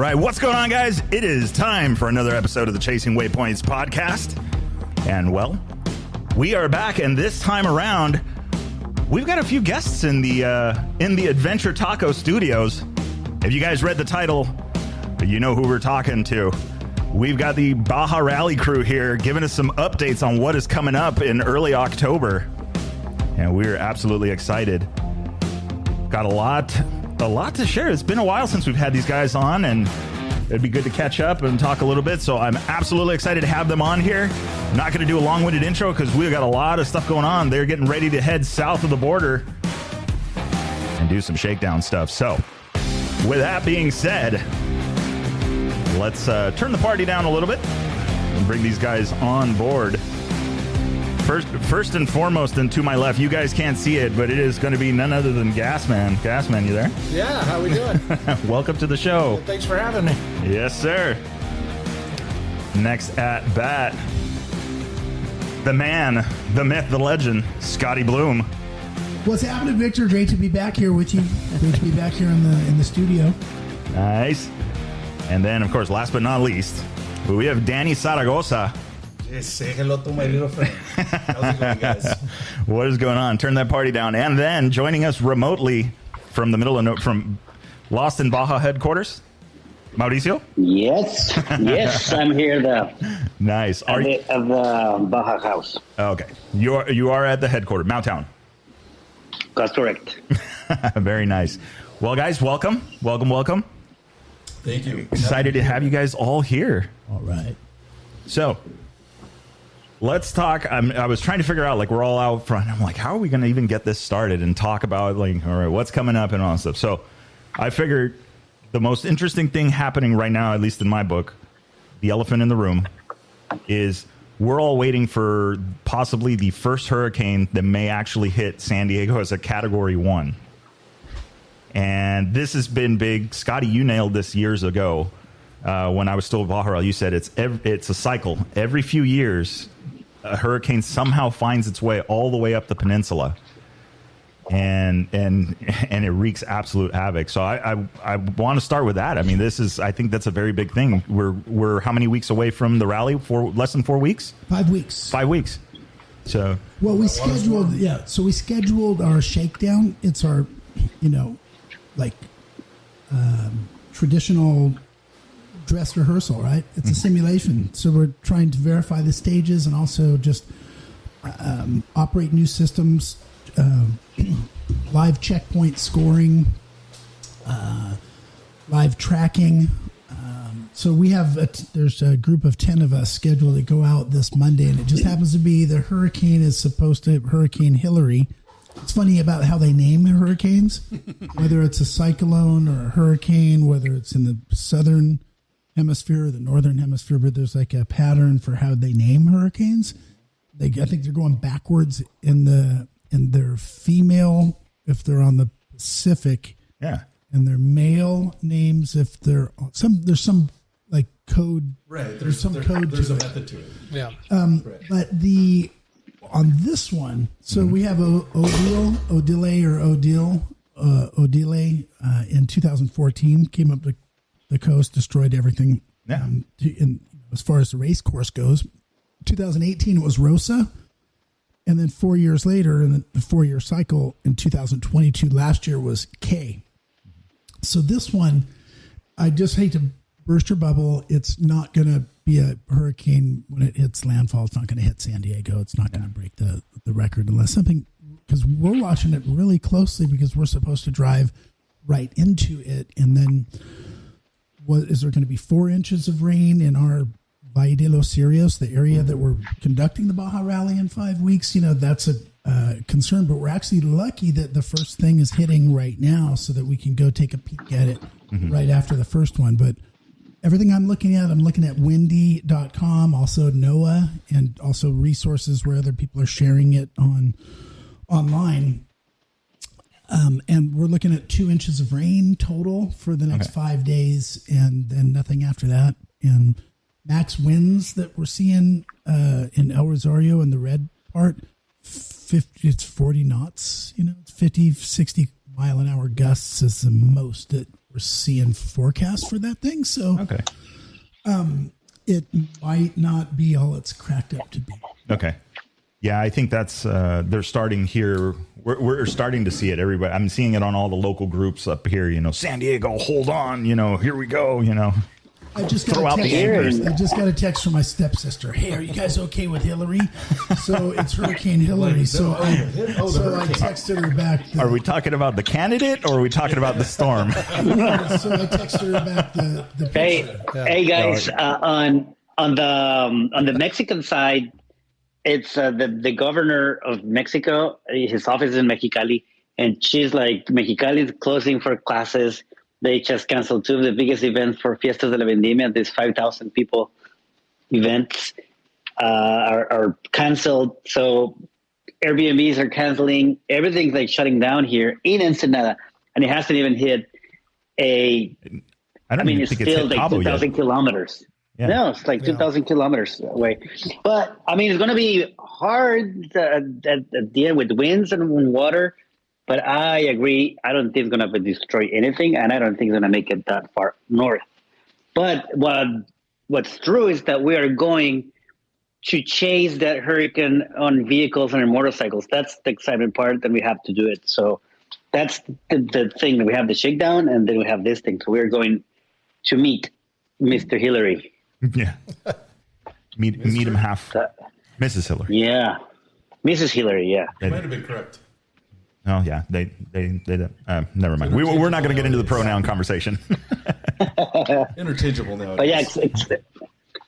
right, what's going on, guys? It is time for another episode of the Chasing Waypoints podcast. And, well, we are back, and this time around, we've got a few guests in the Adventure Taco Studios. If you guys read the title, you know who we're talking to. We've got the Baja Rally crew here giving us some updates on what is coming up in early October. And we're absolutely excited. Got a lot to share. It's been a while since we've had these guys on, and it'd be good to catch up and talk a little bit. So I'm absolutely excited to have them on here. I'm not going to do a long-winded intro because we've got a lot of stuff going on. They're getting ready to head south of the border and do some shakedown stuff. So with that being said, let's turn the party down a little bit and bring these guys on board. First and foremost, and to my left, you guys can't see it, but it is going to be none other than Gasman. Gasman, you there? Yeah, how we doing? Welcome to the show. Thanks for having me. Yes, sir. Next at bat, the man, the myth, the legend, Scotty Bloom. What's happening, Victor? Great to be back here with you. Great to be back here in the studio. Nice. And then, of course, last but not least, we have Danny Zaragoza. Yes, say hello to my little friend. How's it going, guys? What is going on? Turn that party down. And then joining us remotely from the middle of from Lost in Baja headquarters, Mauricio. Yes, I'm here. Nice. At the Baja house. Okay, you are at the headquarters, Mountown. That's correct. Very nice. Well, guys, welcome. Thank you. Excited to have you guys all here. All right. So let's talk. I was trying to figure out, like, we're all out front. I'm like, how are we going to even get this started and talk about, like, all right, what's coming up and all that stuff. So I figured the most interesting thing happening right now, at least in my book, the elephant in the room, is we're all waiting for possibly the first hurricane that may actually hit San Diego as a Category 1. And this has been big. Scotty, you nailed this years ago when I was still at Baja. You said it's a cycle. Every few years, a hurricane somehow finds its way all the way up the peninsula, and it wreaks absolute havoc. So I want to start with that. I mean, I think that's a very big thing. We're how many weeks away from the rally? Less than 4 weeks? 5 weeks. 5 weeks. So we scheduled our shakedown. It's our, traditional dress rehearsal, right? It's a simulation. So we're trying to verify the stages and also just operate new systems, live checkpoint scoring, live tracking. So we have there's a group of 10 of us scheduled to go out this Monday, and it just happens to be the hurricane is supposed to Hurricane Hillary. It's funny about how they name hurricanes, whether it's a cyclone or a hurricane, whether it's in the southern hemisphere or the northern hemisphere, but there's like a pattern for how they name hurricanes. I think they're going backwards in their female if they're on the Pacific, yeah, and their male names if there's some like code, right? There's a method to it, yeah. But on this one, so we have Odile in 2014 came up the coast, destroyed everything. Yeah. As far as the race course goes, 2018 it was Rosa, and then 4 years later, in the 4-year cycle in 2022, last year was K. So this one, I just hate to burst your bubble. It's not going to be a hurricane when it hits landfall. It's not going to hit San Diego. It's not going to break the record unless something, because we're watching it really closely because we're supposed to drive right into it. And then is there going to be 4 inches of rain in our Valle de los Cirios, the area that we're conducting the Baja Rally in 5 weeks? That's a concern, but we're actually lucky that the first thing is hitting right now so that we can go take a peek at it right after the first one. But everything I'm looking at windy.com, also NOAA, and also resources where other people are sharing it online. And we're looking at 2 inches of rain total for the next 5 days, and then nothing after that. And max winds that we're seeing in El Rosario in the red part, it's 40 knots. It's 50, 60 mile an hour gusts is the most that we're seeing forecasts for that thing. So Okay. It might not be all it's cracked up to be. Okay. Yeah, I think that's they're starting here. We're starting to see it. Everybody, I'm seeing it on all the local groups up here. San Diego, hold on. Here we go. I just Throw got out a the text. anchors. I just got a text from my stepsister. Hey, are you guys okay with Hillary? So it's Hurricane Hillary. So I texted her back. Are we talking about the candidate or are we talking about the storm? So I texted her back the picture. Hey guys, on the Mexican side, it's the governor of Mexico. His office is in Mexicali, and she's like, Mexicali is closing for classes. They just canceled two of the biggest events for Fiestas de la Vendimia. These 5,000 people events are canceled. So Airbnbs are canceling. Everything's like shutting down here in Ensenada, and it hasn't even hit it's still like 2,000 kilometers. Yeah. No, it's like 2,000 kilometers away. But it's going to be hard at the end with winds and water. But I agree. I don't think it's going to destroy anything, and I don't think it's going to make it that far north. But what's true is that we are going to chase that hurricane on vehicles and on motorcycles. That's the exciting part, that we have to do it. So that's the thing. We have the shakedown, and then we have this thing. So we're going to meet Mr. Hillary. Yeah. Meet him half. Mrs. Hillary. Yeah. Mrs. Hillary, yeah. You might have been correct. Oh yeah, they never mind. We're not going to get into the pronoun conversation. Interchangeable now. But yeah,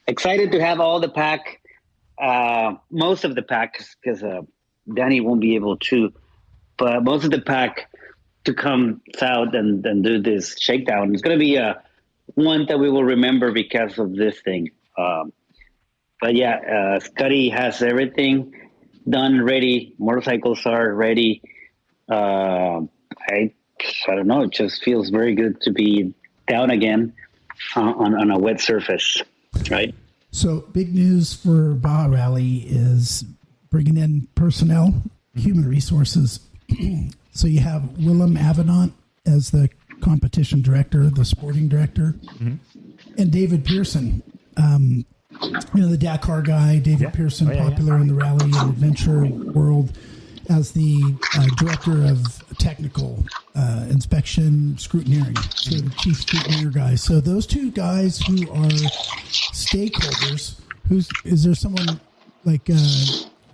excited to have all the pack, most of the pack, because Danny won't be able to, but most of the pack to come south and do this shakedown. It's going to be one that we will remember because of this thing. But yeah, Scotty has everything done, ready. Motorcycles are ready. I don't know. It just feels very good to be down again on a wet surface, right? So big news for Baja Rally is bringing in personnel, human resources. So you have Willem Avenant as the competition director, the sporting director, and David Pearson, the Dakar guy, David Pearson, popular in the rally and adventure world, as the director of technical inspection scrutineering, so the chief scrutineer guy. So those two guys who are stakeholders, is there someone like...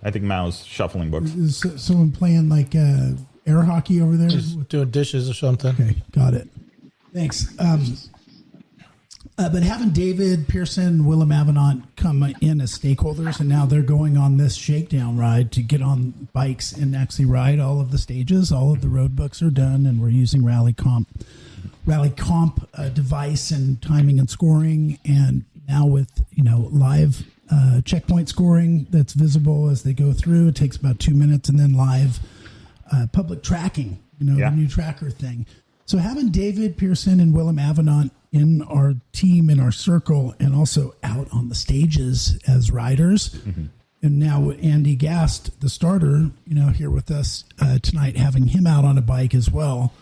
I think Mao's shuffling books. Is someone playing like air hockey over there? Just doing dishes or something. Okay, got it. Thanks. But having David Pearson, Willem Avenant come in as stakeholders, and now they're going on this shakedown ride to get on bikes and actually ride all of the stages. All of the road books are done, and we're using Rally Comp device and timing and scoring, and now with live checkpoint scoring that's visible as they go through. It takes about 2 minutes, and then live public tracking. The new tracker thing. So having David Pearson and Willem Avenant in our team, in our circle, and also out on the stages as riders. And now Andy Gast, the starter, here with us tonight, having him out on a bike as well,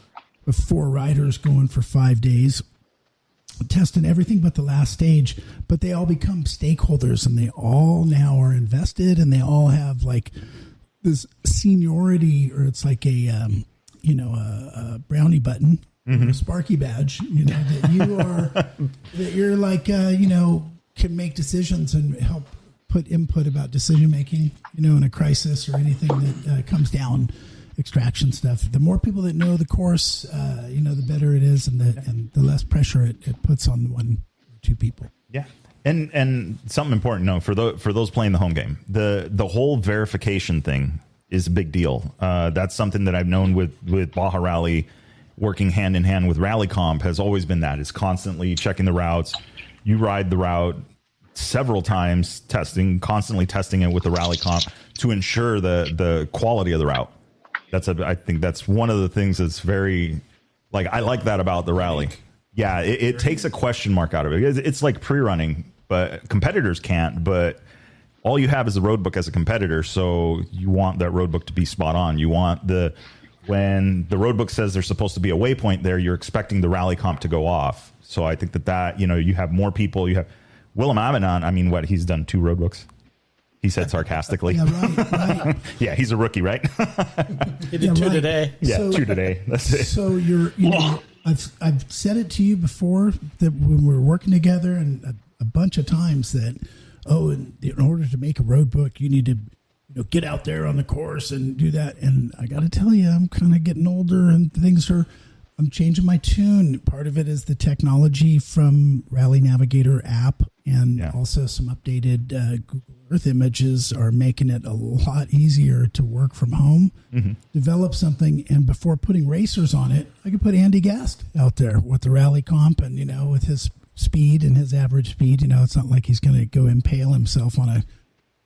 with 4 riders going for 5 days, testing everything but the last stage. But they all become stakeholders, and they all now are invested, and they all have like this seniority, or it's like a brownie button, a Sparky badge, that you are, that you're like, can make decisions and help put input about decision making, in a crisis or anything that comes down, extraction stuff. The more people that know the course, the better it is, and the less pressure it puts on one or two people. Yeah. And something important, for those playing the home game, the whole verification thing is a big deal. That's something that I've known with Baja Rally, working hand in hand with Rally Comp, has always been that. It's constantly checking the routes. You ride the route several times, constantly testing it with the Rally Comp to ensure the quality of the route. I think that's one of the things that's very, I like that about the rally. Yeah, it takes a question mark out of it. It's like pre-running, but competitors can't. But all you have is the road book as a competitor, so you want that road book to be spot on. You want the when the road book says there's supposed to be a waypoint there, you're expecting the rally comp to go off. So I think that, you know, you have more people. You have Willem Avedon. I mean, he's done 2 road books. He said sarcastically. Yeah, right. Yeah, he's a rookie, right? He did 2 today. Yeah, 2 today. That's it. So I've said it to you before that when we were working together, and a bunch of times that, in order to make a road book, you need to, you know, get out there on the course and do that. And I got to tell you, I'm kind of getting older, and I'm changing my tune. Part of it is the technology from Rally.app, and also some updated Google Earth images are making it a lot easier to work from home, develop something. And before putting racers on it, I could put Andy Gast out there with the rally comp, and, you know, with his speed and his average speed, you know, it's not like he's going to go impale himself on a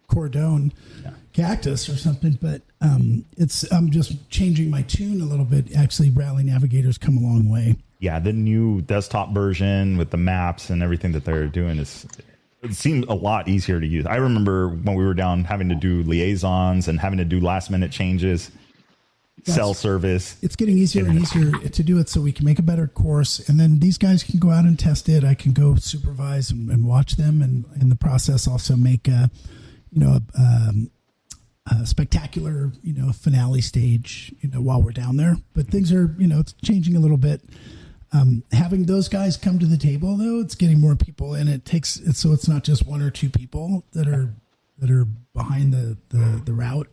cordon cactus or something, but I'm just changing my tune a little bit. Actually, Rally Navigator's come a long way. Yeah, the new desktop version with the maps and everything that they're doing it seems a lot easier to use. I remember when we were down having to do liaisons and having to do last minute changes, cell service. It's getting easier and easier to do it so we can make a better course. And then these guys can go out and test it. I can go supervise and watch them, and in the process also make a spectacular, you know, finale stage, you know, while we're down there. But things are, you know, it's changing a little bit. Having those guys come to the table, though, it's getting more people, and so it's not just 1 or 2 people that are behind the route.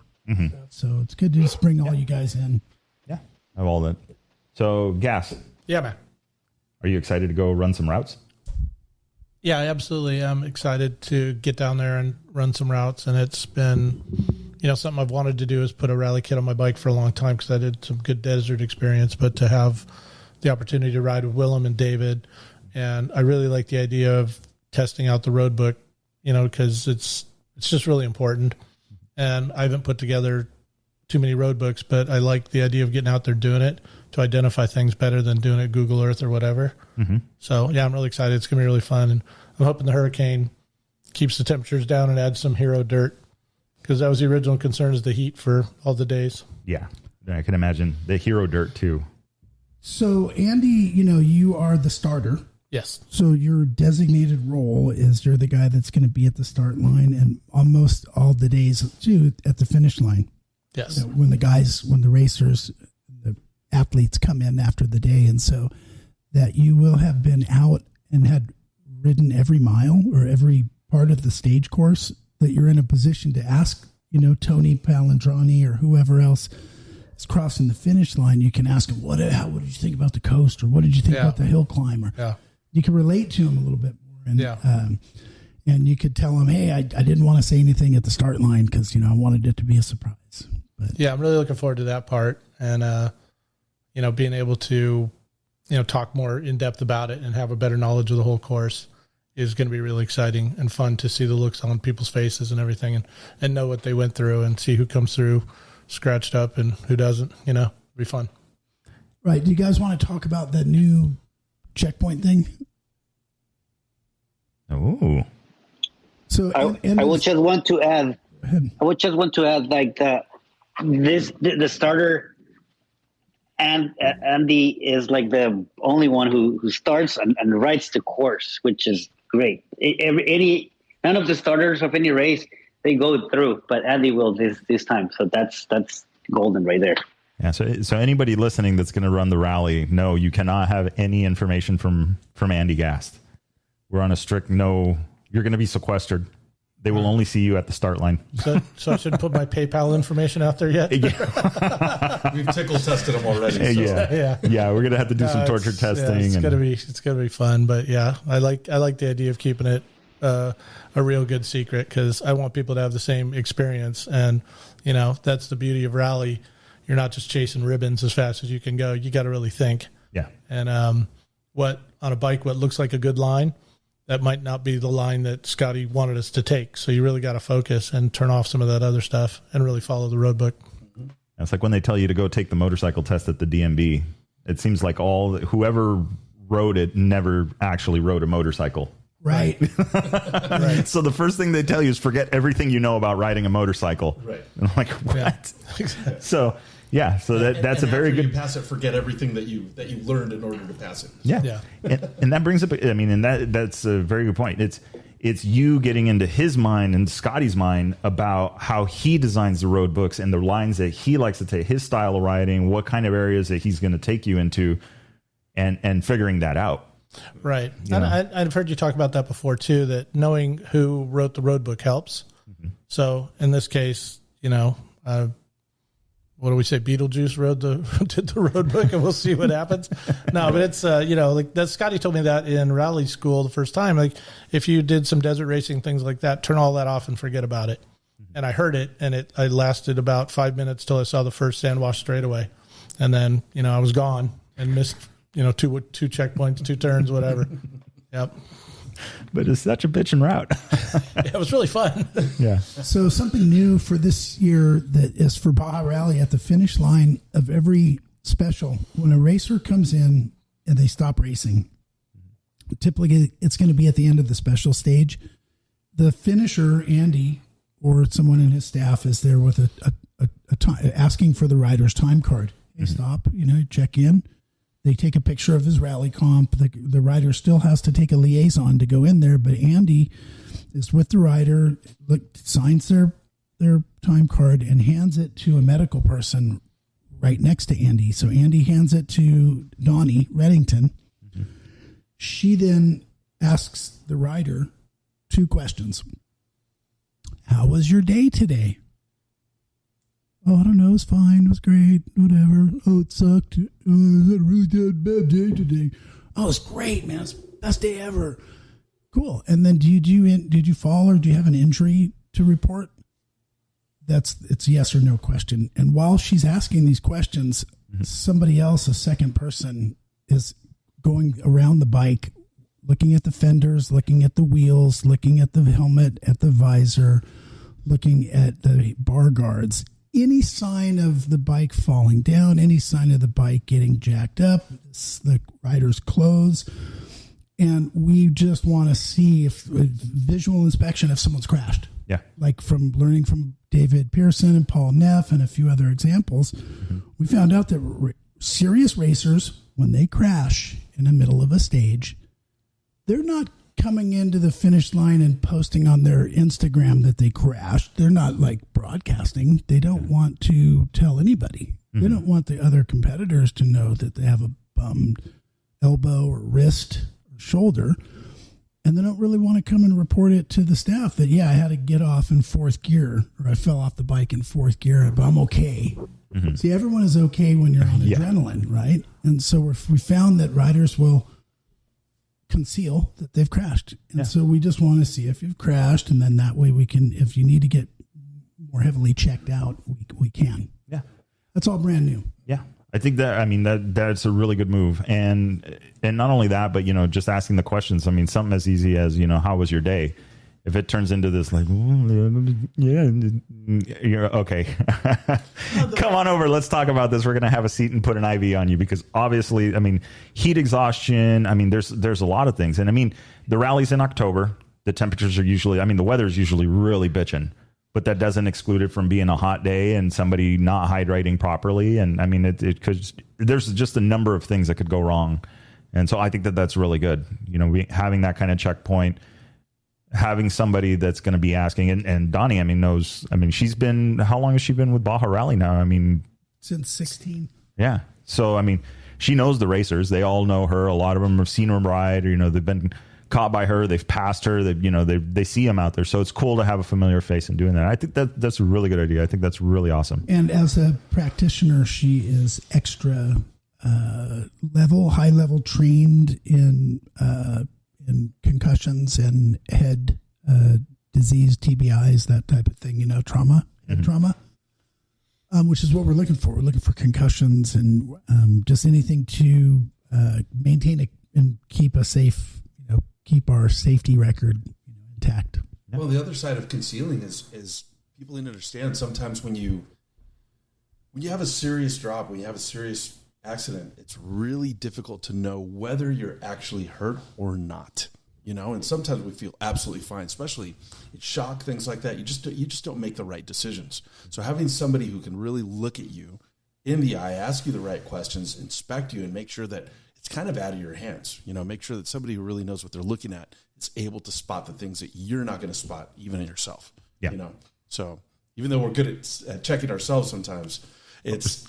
So it's good to just bring all you guys in. Yeah, of all that. So, Gas. Yeah, man. Are you excited to go run some routes? Yeah, absolutely. I'm excited to get down there and run some routes. And it's been, you know, something I've wanted to do is put a rally kit on my bike for a long time because I did some good desert experience. But to have the opportunity to ride with Willem and David, and I really like the idea of testing out the road book, you know, because it's just really important. And I haven't put together too many road books, but I like the idea of getting out there doing it to identify things better than doing it Google Earth or whatever. So, yeah, I'm really excited. It's going to be really fun. And I'm hoping the hurricane keeps the temperatures down and adds some hero dirt, because that was the original concern, is the heat for all the days. Yeah, I can imagine the hero dirt too. So, Andy, you know, you are the starter. Yes. So your designated role is you're the guy that's going to be at the start line and almost all the days too at the finish line. Yes. So when the racers, the athletes come in after the day, and so that you will have been out and had ridden every mile or every part of the stage course, that you're in a position to ask, you know, Tony Palandrani or whoever else is crossing the finish line. You can ask him, what did you think about the coast, or what did you think about the hill climb? Or you can relate to him a little bit more. And, and you could tell him, hey, I didn't want to say anything at the start line because, you know, I wanted it to be a surprise. But yeah, I'm really looking forward to that part, and, you know, being able to, you know, talk more in depth about it and have a better knowledge of the whole course is going to be really exciting and fun to see the looks on people's faces and everything, and know what they went through and see who comes through scratched up and who doesn't, you know, it'll be fun. Right. Do you guys want to talk about that new checkpoint thing? Oh, so I would just want to add. Like the starter, and Andy is like the only one who starts and rides the course, which is great. None of the starters of any race, they go through, but Andy will this time. So that's golden right there. Yeah. So anybody listening that's going to run the rally, no, you cannot have any information from Andy Gast. We're on a strict no. You're going to be sequestered. They will only see you at the start line. So I shouldn't put my PayPal information out there yet? We've tickle tested them already. So. Yeah. We're gonna have to do some torture testing. Yeah, it's gonna be fun. But yeah, I like the idea of keeping it a real good secret, because I want people to have the same experience. And you know, that's the beauty of rally. You're not just chasing ribbons as fast as you can go. You got to really think. Yeah. And what on a bike, what looks like a good line, that might not be the line that Scotty wanted us to take. So you really got to focus and turn off some of that other stuff and really follow the road book. It's like when they tell you to go take the motorcycle test at the DMV, it seems like whoever rode it never actually rode a motorcycle. Right. Right. So the first thing they tell you is forget everything you know about riding a motorcycle. Right. And I'm like, what? Yeah. So Yeah, so that's a very after good. You pass it, forget everything that you learned in order to pass it. Yeah. And that brings up. I mean, and that's a very good point. It's you getting into his mind and Scotty's mind about how he designs the road books and the lines that he likes to take, his style of riding, what kind of areas that he's going to take you into, and figuring that out. Right. And I've heard you talk about that before too, that knowing who wrote the road book helps. Mm-hmm. So in this case, what do we say? Beetlejuice did the road book, and we'll see what happens. No, but it's, like that. Scotty told me that in rally school the first time. Like, if you did some desert racing, things like that, turn all that off and forget about it. Mm-hmm. And I heard it, and I lasted about 5 minutes till I saw the first sand wash straightaway. And then, I was gone and missed, two checkpoints, 2 turns, whatever. Yep. But it's such a bitchin' route. It was really fun. Yeah. So something new for this year that is for Baja Rally, at the finish line of every special, when a racer comes in and they stop racing, typically it's going to be at the end of the special stage. The finisher, Andy, or someone in his staff is there with a time, asking for the rider's time card. They stop, check in. They take a picture of his rally comp. The rider still has to take a liaison to go in there, but Andy is with the rider, signs their time card and hands it to a medical person right next to Andy. So Andy hands it to Donnie Reddington. Mm-hmm. She then asks the rider 2 questions. How was your day today? Oh, I don't know. It was fine. It was great. Whatever. Oh, it sucked. Oh, I had a really bad day today. Oh, it's great, man. It's the best day ever. Cool. And then did you fall or do you have an injury to report? It's a yes or no question. And while she's asking these questions, somebody else, a second person, is going around the bike, looking at the fenders, looking at the wheels, looking at the helmet, at the visor, looking at the bar guards. Any sign of the bike falling down, any sign of the bike getting jacked up, the rider's clothes. And we just want to see if visual inspection if someone's crashed. Yeah. Like from learning from David Pearson and Paul Neff and a few other examples, we found out that serious racers, when they crash in the middle of a stage, they're not coming into the finish line and posting on their Instagram that they crashed. They're not like broadcasting. They don't want to tell anybody. They don't want the other competitors to know that they have a bummed elbow or wrist or shoulder. And they don't really want to come and report it to the staff that, I had to get off in 4th gear or I fell off the bike in 4th gear, but I'm okay. Mm-hmm. See, everyone is okay when you're on adrenaline, right? And so we found that riders will conceal that they've crashed. And so we just want to see if you've crashed, and then that way we can, if you need to get more heavily checked out, we can. Yeah. That's all brand new. Yeah. I think that's a really good move. And not only that, but, just asking the questions. I mean, something as easy as, how was your day? If it turns into this like, you're okay. Come on over. Let's talk about this. We're going to have a seat and put an IV on you because obviously, heat exhaustion. There's a lot of things. And the rally's in October. The temperatures are usually, the weather is usually really bitching, but that doesn't exclude it from being a hot day and somebody not hydrating properly. And it could, there's just a number of things that could go wrong. And so I think that that's really good. Having that kind of checkpoint, having somebody that's going to be asking, and Donnie, knows, she's been, how long has she been with Baja Rally now? Since 16. Yeah. So, she knows the racers. They all know her. A lot of them have seen her ride, or, they've been caught by her. They've passed her. They see them out there. So it's cool to have a familiar face in doing that. I think that's a really good idea. I think that's really awesome. And as a practitioner, she is extra high level trained in concussions and head disease, TBIs, that type of thing, trauma, head trauma, which is what we're looking for. We're looking for concussions and just anything to maintain and keep a safe, keep our safety record intact. Well, the other side of concealing is people need to understand sometimes when you have a serious drop, when you have a serious accident, it's really difficult to know whether you're actually hurt or not, and sometimes we feel absolutely fine, especially in shock, things like that. You just don't make the right decisions. So having somebody who can really look at you in the eye, ask you the right questions, inspect you, and make sure that it's kind of out of your hands. Make sure that somebody who really knows what they're looking at is able to spot the things that you're not going to spot even in yourself. Yeah. So even though we're good at checking ourselves sometimes,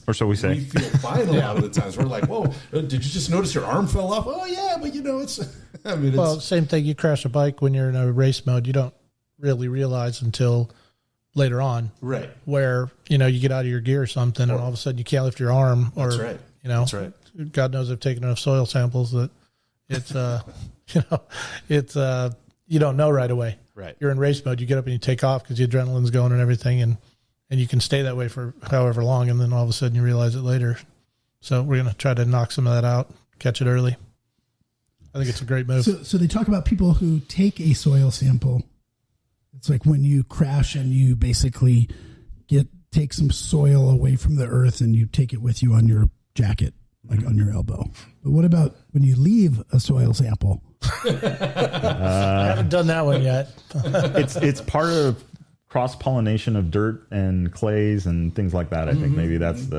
or so we say. We feel fine a lot of the times. We're like, whoa, did you just notice your arm fell off? Oh yeah, but it's same thing. You crash a bike when you're in a race mode. You don't really realize until later on, right? Where you get out of your gear or something, and all of a sudden you can't lift your arm. Or that's right. That's right. God knows I've taken enough soil samples that it's you don't know right away. Right. You're in race mode. You get up and you take off because the adrenaline's going and everything, and you can stay that way for however long, and then all of a sudden you realize it later. So we're going to try to knock some of that out, catch it early. I think it's a great move. So they talk about people who take a soil sample. It's like when you crash and you basically take some soil away from the earth and you take it with you on your jacket, like on your elbow. But what about when you leave a soil sample? I haven't done that one yet. It's part of cross-pollination of dirt and clays and things like that. I think maybe that's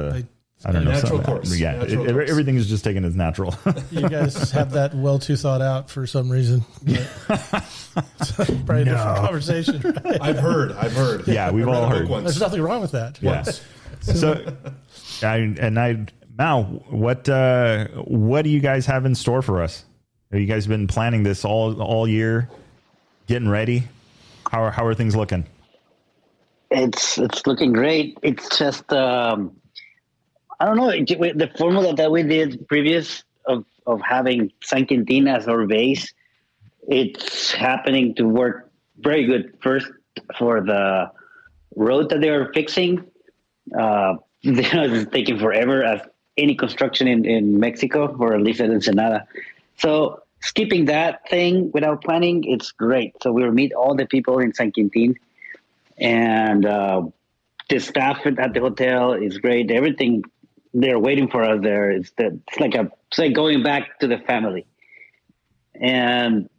I don't know. Natural course. Yeah, everything is just taken as natural. You guys have that well too thought out for some reason. Probably a different conversation. Right? I've heard. Yeah, we've all heard. There's nothing wrong with that. Yeah. Mao, what do you guys have in store for us? Have you guys been planning this all year, getting ready? How are things looking? It's looking great. It's just I don't know, the formula that we did previous of having San Quintin as our base. It's happening to work very good. First, for the road that they are fixing, it's taking forever as any construction in Mexico, or at least in Ensenada. So skipping that thing without planning, it's great. So we'll meet all the people in San Quintin, and the staff at the hotel is great. Everything, they're waiting for us there. It's like going back to the family. And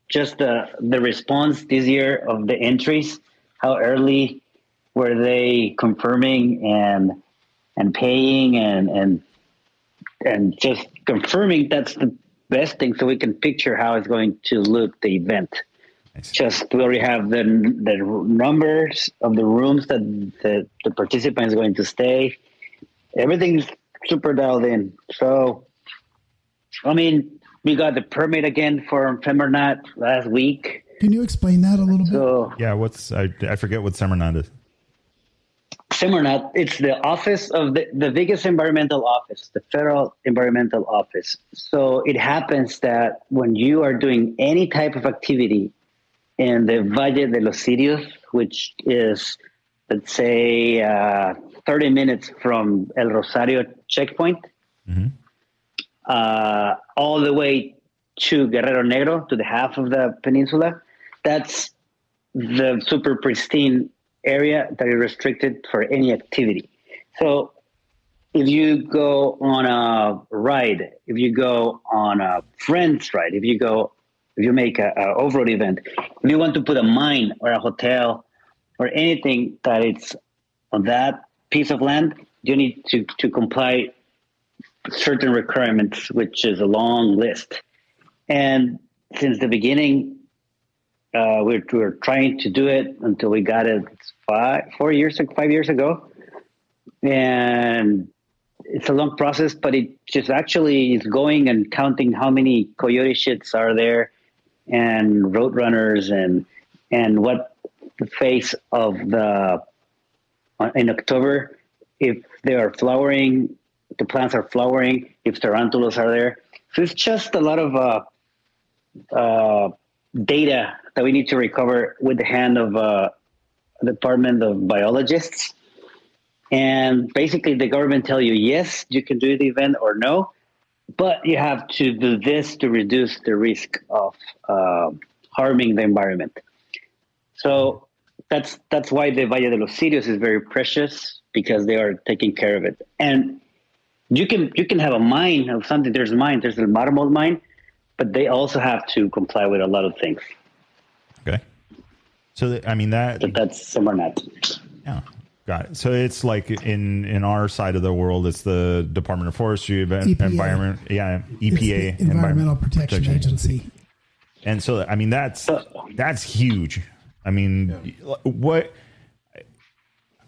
just the response this year of the entries, how early were they confirming and paying and just confirming that's the best thing, so we can picture how it's going to look, the event. Just we already have the numbers of the rooms that the participant is going to stay. Everything's super dialed in. So, we got the permit again for Seminat last week. Can you explain that a little bit? So, yeah, I forget what Seminat is. Seminat, it's the office of the biggest environmental office, the Federal Environmental Office. So it happens that when you are doing any type of activity in the Valle de los Cirios, which is, let's say, 30 minutes from El Rosario checkpoint, all the way to Guerrero Negro, to the half of the peninsula, that's the super pristine area that is restricted for any activity. So if you go on a ride, if you go on a friend's ride, if you make a off-road event, if you want to put a mine or a hotel or anything that it's on that piece of land, you need to comply certain requirements, which is a long list. And since the beginning, we're trying to do it until we got it 5 years ago. And it's a long process, but it just actually is going and counting how many coyote shits are there and road runners and what the face of in October, if they are flowering, the plants are flowering, if tarantulas are there. So it's just a lot of data that we need to recover with the hand of a department of biologists. And basically the government tell you, yes, you can do the event, or no, but you have to do this to reduce the risk of harming the environment. So that's why the Valle de los Cirios is very precious, because they are taking care of it. And you can have a mine of something. There's a mine, there's a Mármol mine, but they also have to comply with a lot of things. Okay. So, that's Seminat. Yeah. Got it. So it's like in our side of the world, it's the Department of Forestry, EPA. Environment, EPA, It's the Environmental Protection Agency. And so, I mean, that's huge. I mean,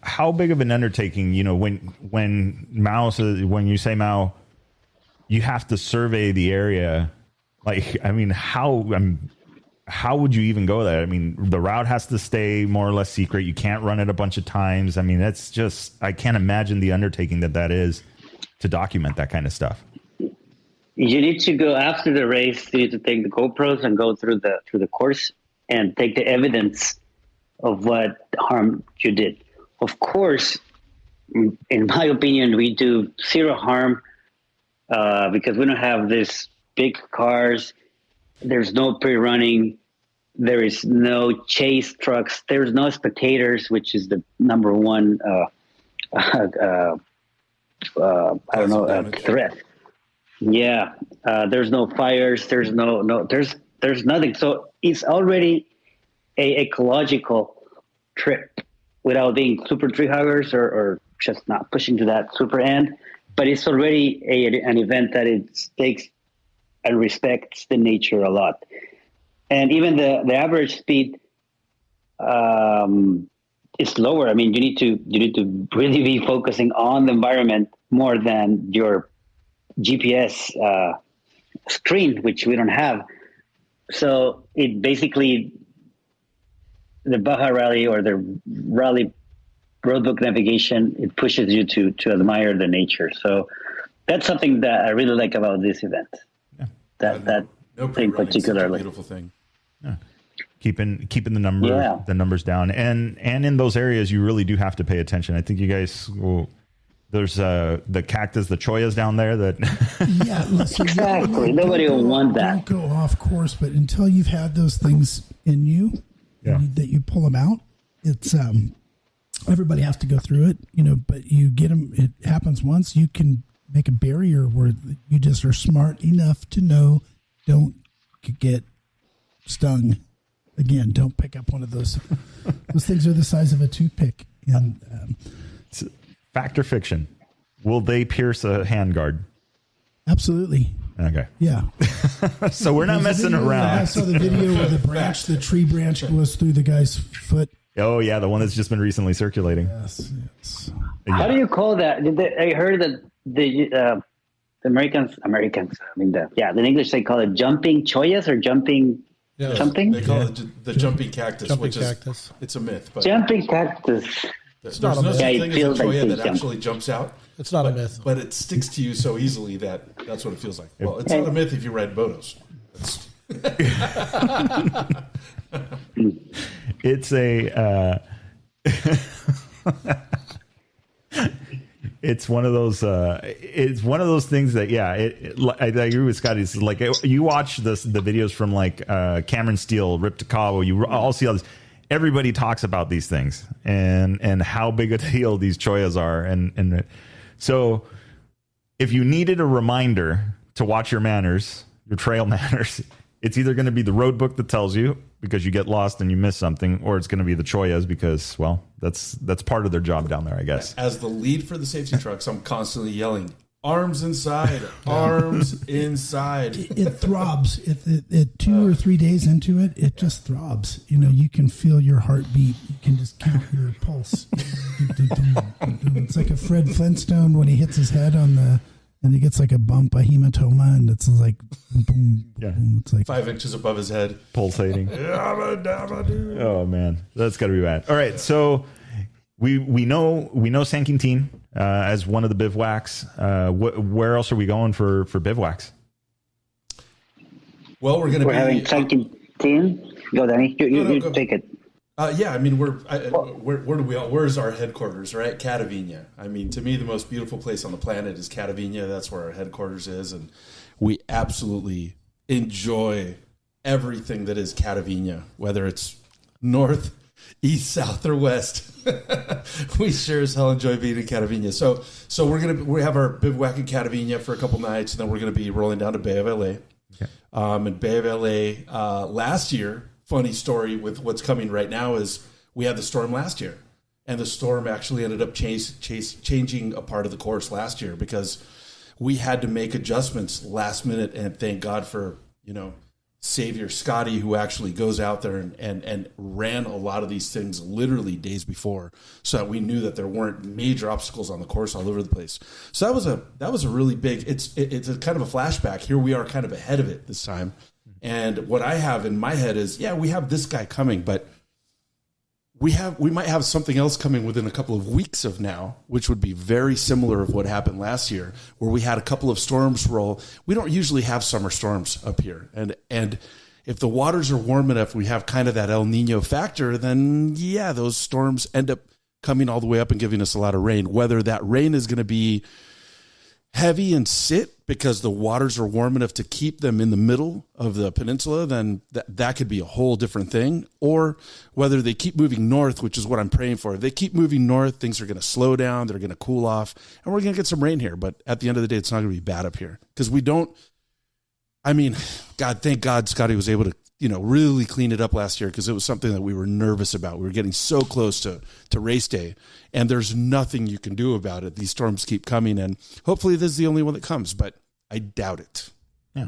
how big of an undertaking? You know, when you say Mao, you have to survey the area. Like, I mean, how would you even go there? I mean, the route has to stay more or less secret. You can't run it a bunch of times. I mean, that's just, I can't imagine the undertaking that is to document that kind of stuff. You need to go after the race. You need to take the GoPros and go through the course and take the evidence of what harm you did. Of course, in my opinion, we do zero harm because we don't have these big cars. There's no pre-running. There is no chase trucks. There's no spectators, which is the number one threat. Yeah, there's no fires. There's there's nothing. So it's already a ecological trip without being super tree huggers or just not pushing to that super end. But it's already an event that it takes and respects the nature a lot. And even the average speed is lower. I mean, you need to really be focusing on the environment more than your GPS screen, which we don't have. So it basically, the Baja Rally or the Rally roadbook navigation, it pushes you to admire the nature. So that's something that I really like about this event. Yeah. That thing particularly. Beautiful thing. Yeah. Keeping the numbers down, and in those areas you really do have to pay attention. I think you guys will. There's the cactus, the choyas down there that. Yeah, listen, exactly. Nobody will want that. Don't go off course, but until you've had those things in you, that you pull them out, it's everybody has to go through it, But you get them. It happens once. You can make a barrier where you just are smart enough to know don't get stung again. Don't pick up one of those. Those things are the size of a toothpick. And fact or fiction? Will they pierce a handguard? Absolutely. Okay. Yeah. So we're not messing around. I saw the video where the tree branch goes through the guy's foot. Oh yeah, the one that's just been recently circulating. Yes. Yeah. How do you call that? I heard that the Americans. I mean, the English they call it jumping choyas or jumping something. They call it the jumping cactus, it's a myth. But jumping cactus. There's no such thing as a choya that actually jumps out. It's not a myth, but it sticks to you so easily that's what it feels like. Well, it's not a myth if you ride motos. It's a. It's one of those. It's one of those things that I agree with Scott. It's like you watch the videos from like Cameron Steele, Rip to Cabo. You all see all this. Everybody talks about these things and how big a deal these choyas are, and so if you needed a reminder to watch your manners, your trail manners, it's either going to be the road book that tells you because you get lost and you miss something, or it's going to be the choyas because, well, that's part of their job down there, I guess. As the lead for the safety trucks, I'm constantly yelling, arms inside, arms inside. It throbs. It 2 or 3 days into it, it just throbs. You can feel your heartbeat. You can just count your pulse. It's like a Fred Flintstone when he hits his head and he gets like a bump, a hematoma, and it's like boom, boom. It's like 5 inches above his head, pulsating. Oh man, that's got to be bad. All right, so we know San Quintin as one of the bivouacs. Where else are we going for bivouacs? Well, we're having San Quintin. Go, Danny. You take it. Yeah, I mean, where's our headquarters, right? Catavina. I mean, to me, the most beautiful place on the planet is Catavina. That's where our headquarters is, and we absolutely enjoy everything that is Catavina, whether it's north, east, south, or west. We sure as hell enjoy being in Catavina. So we have our bivouac in Catavina for a couple nights, and then we're gonna be rolling down to Bay of LA. Okay. And Bay of LA last year. Funny story with what's coming right now is we had the storm last year, And the storm actually ended up changing a part of the course last year because we had to make adjustments last minute. And thank God for, Savior Scotty, who actually goes out there and ran a lot of these things literally days before, so that we knew that there weren't major obstacles on the course all over the place. So that was a really big, it's a kind of a flashback. Here we are kind of ahead of it this time. And what I have in my head is, we have this guy coming, but we might have something else coming within a couple of weeks of now, which would be very similar of what happened last year, where we had a couple of storms roll. We don't usually have summer storms up here. And if the waters are warm enough, we have kind of that El Nino factor, then those storms end up coming all the way up and giving us a lot of rain. Whether that rain is going to be heavy and sit because the waters are warm enough to keep them in the middle of the peninsula, then that could be a whole different thing. Or whether they keep moving north, which is what I'm praying for. If they keep moving north, things are going to slow down, they're going to cool off, and we're going to get some rain here. But at the end of the day, it's not going to be bad up here because thank God Scotty was able to, really clean it up last year, because it was something that we were nervous about. We were getting so close to race day, and there's nothing you can do about it. These storms keep coming, and hopefully this is the only one that comes, but I doubt it. Yeah.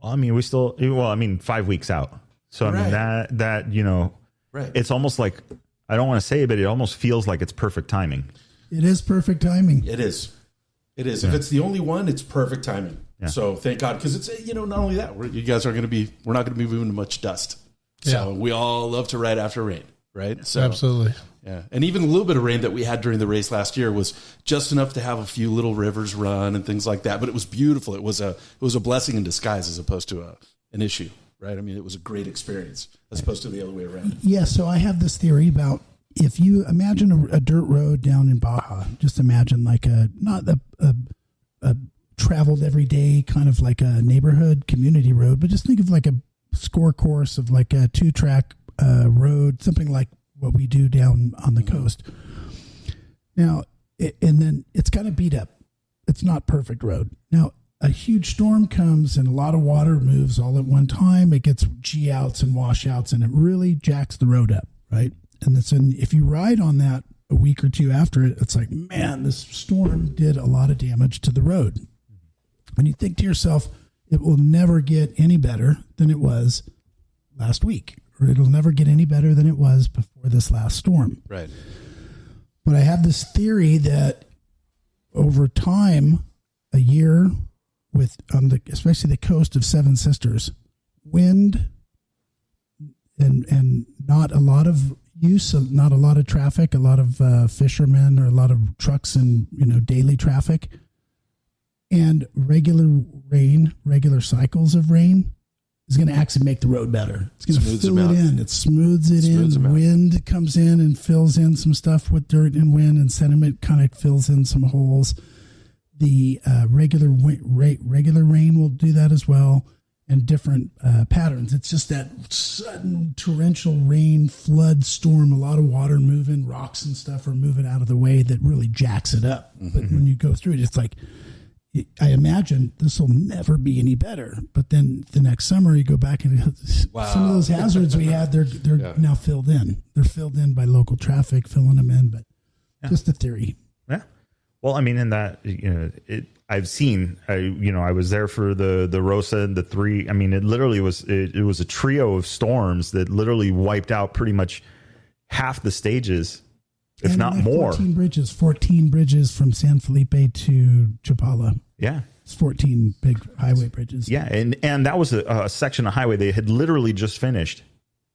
Well, 5 weeks out. So, right. Right. It's almost like, I don't want to say it, but it almost feels like it's perfect timing. It is perfect timing. It is. It is. Yeah. If it's the only one, it's perfect timing. Yeah. So thank God, because it's, not only that, we're not going to be moving much dust. So we all love to ride after rain, right? So absolutely. Yeah. And even a little bit of rain that we had during the race last year was just enough to have a few little rivers run and things like that. But it was beautiful. It was a blessing in disguise as opposed to an issue, right? it was a great experience as opposed to the other way around. Yeah. So I have this theory about, if you imagine a dirt road down in Baja, just imagine like not a traveled every day kind of like a neighborhood community road, but just think of like a score course of like a 2-track road, something like what we do down on the coast. Now, and then it's kind of beat up. It's not perfect road. Now, a huge storm comes and a lot of water moves all at one time. It gets G-outs and washouts, and it really jacks the road up, right? And if you ride on that a week or two after it, it's like, man, this storm did a lot of damage to the road. And you think to yourself, it will never get any better than it was last week, or it'll never get any better than it was before this last storm. Right. But I have this theory that over time, a year with especially the coast of Seven Sisters, wind and not a lot of use, not a lot of traffic, a lot of fishermen or a lot of trucks and daily traffic, and regular rain, regular cycles of rain is going to actually make the road better. It's going to fill it in. It smooths it in. Wind comes in and fills in some stuff with dirt and wind, and sediment kind of fills in some holes. The regular rain will do that as well, and different patterns. It's just that sudden torrential rain, flood, storm, a lot of water moving, rocks and stuff are moving out of the way that really jacks it up. Mm-hmm. But when you go through it, it's like, I imagine this will never be any better. But then the next summer you go back and some of those hazards we had, they're now filled in. They're filled in by local traffic, filling them in. But just a theory. Yeah. Well, in that, I've seen, I was there for the Rosa and the 3. It literally was a trio of storms that literally wiped out pretty much half the stages, if not more. 14 bridges from San Felipe to Chapala. Yeah. It's 14 big highway bridges. Yeah. And that was a section of highway they had literally just finished.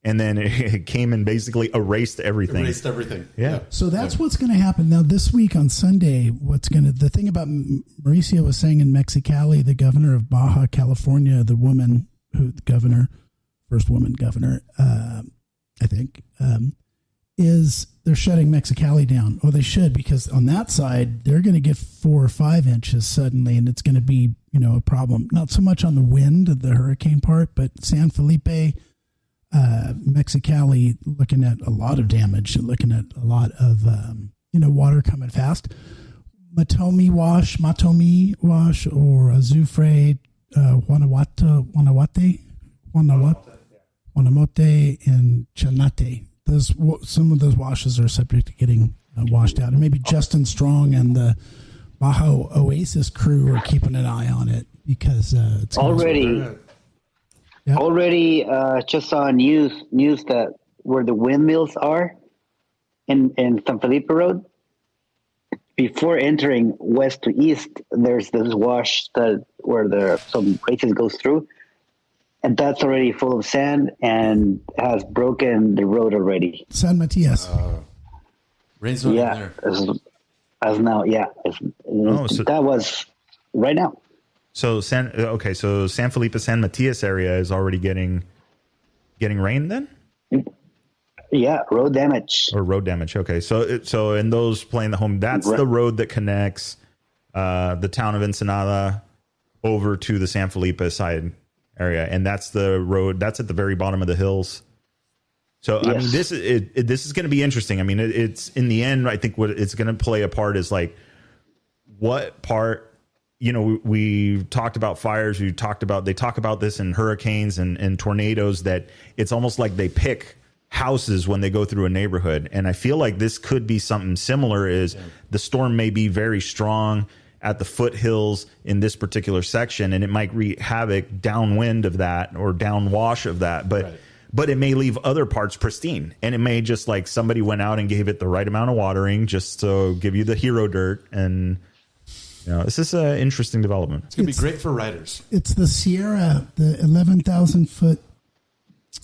And then it came and basically erased everything. Yeah. So that's what's going to happen now this week on Sunday. The thing about Mauricio was saying in Mexicali, the governor of Baja California, first woman governor, I think, is they're shutting Mexicali down. Or they should, because on that side, they're going to get 4 or 5 inches suddenly, and it's going to be, a problem. Not so much on the wind, the hurricane part, but San Felipe, Mexicali, looking at a lot of damage, looking at a lot of, water coming fast. Matomi Wash, or Azufre, Guanamote, and Chanate. some of those washes are subject to getting washed out, and maybe Justin Strong and the Baja Oasis crew are keeping an eye on it because it's already just saw news that where the windmills are in San Felipe Road. Before entering west to east, there's this wash where some races goes through, and that's already full of sand and has broken the road already. San Matias. Rain's not in there. As now, that was right now. So San Felipe, San Matias area is already getting rain then? Yeah, road damage. Or road damage. Okay, so in those playing the home, that's the road that connects the town of Ensenada over to the San Felipe side area, and that's the road that's at the very bottom of the hills. So yes. I mean, this is going to be interesting. I mean, it's in the end, I think what it's going to play a part is like what part. You know, we talked about fires. They talk about this in hurricanes and tornadoes, that it's almost like they pick houses when they go through a neighborhood. And I feel like this could be something similar. The storm may be very strong at the foothills in this particular section, and it might wreak havoc downwind of that or downwash of that. But it may leave other parts pristine, and it may just like somebody went out and gave it the right amount of watering just to give you the hero dirt. And this is an interesting development. It's going to be great for riders. It's the Sierra, the 11,000 foot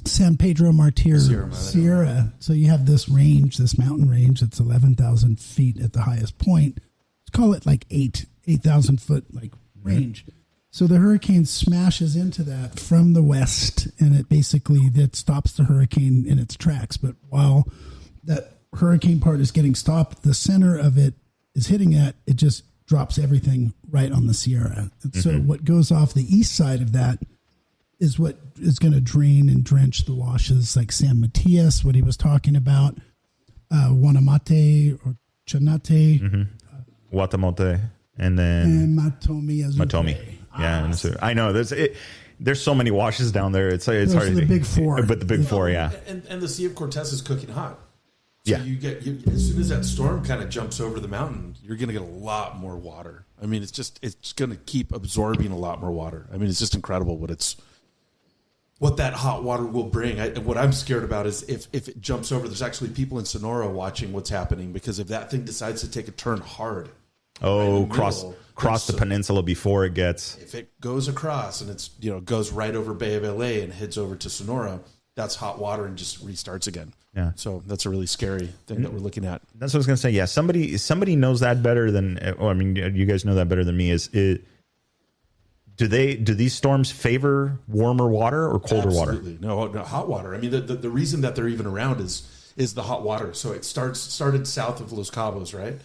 San Pedro Martir Sierra. So you have this mountain range that's 11,000 feet at the highest point. Let's call it like 8,000 foot range. So the hurricane smashes into that from the west, and it stops the hurricane in its tracks. But while that hurricane part is getting stopped, the center of it is hitting it just drops everything right on the Sierra. And so what goes off the east side of that is what is going to drain and drench the washes like San Matias, what he was talking about, Guanamate or Chanate, Guatamote, and then Matomi. Yeah, I know there's so many washes down there. It's hard to the big four, but the big four, yeah. And the Sea of Cortez is cooking hot. So you as soon as that storm kind of jumps over the mountain, you're going to get a lot more water. I mean, it's going to keep absorbing a lot more water. I mean, it's just incredible what that hot water will bring. What I'm scared about is if it jumps over, there's actually people in Sonora watching what's happening, because if that thing decides to take a turn hard, cross the peninsula before it gets. If it goes across and it's goes right over Bay of LA and heads over to Sonora, that's hot water and just restarts again. Yeah. So that's a really scary thing that we're looking at. That's what I was going to say. Yeah. Somebody knows that better than, you guys know that better than me. Do these storms favor warmer water or colder water? Absolutely. No, hot water. I mean, the reason that they're even around is the hot water. So it started south of Los Cabos, right?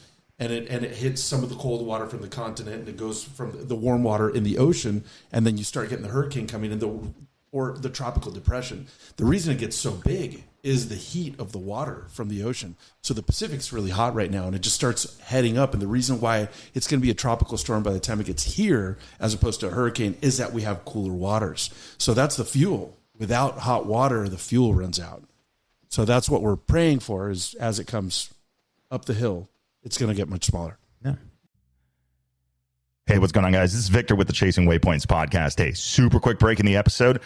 And it hits some of the cold water from the continent, and it goes from the warm water in the ocean, and then you start getting the hurricane coming in, or the tropical depression. The reason it gets so big is the heat of the water from the ocean. So the Pacific's really hot right now, and it just starts heading up. And the reason why it's going to be a tropical storm by the time it gets here, as opposed to a hurricane, is that we have cooler waters. So that's the fuel. Without hot water, the fuel runs out. So that's what we're praying for, is as it comes up the hill, it's going to get much smaller. Yeah. Hey, what's going on, guys? This is Victor with the Chasing Waypoints podcast. Hey, super quick break in the episode.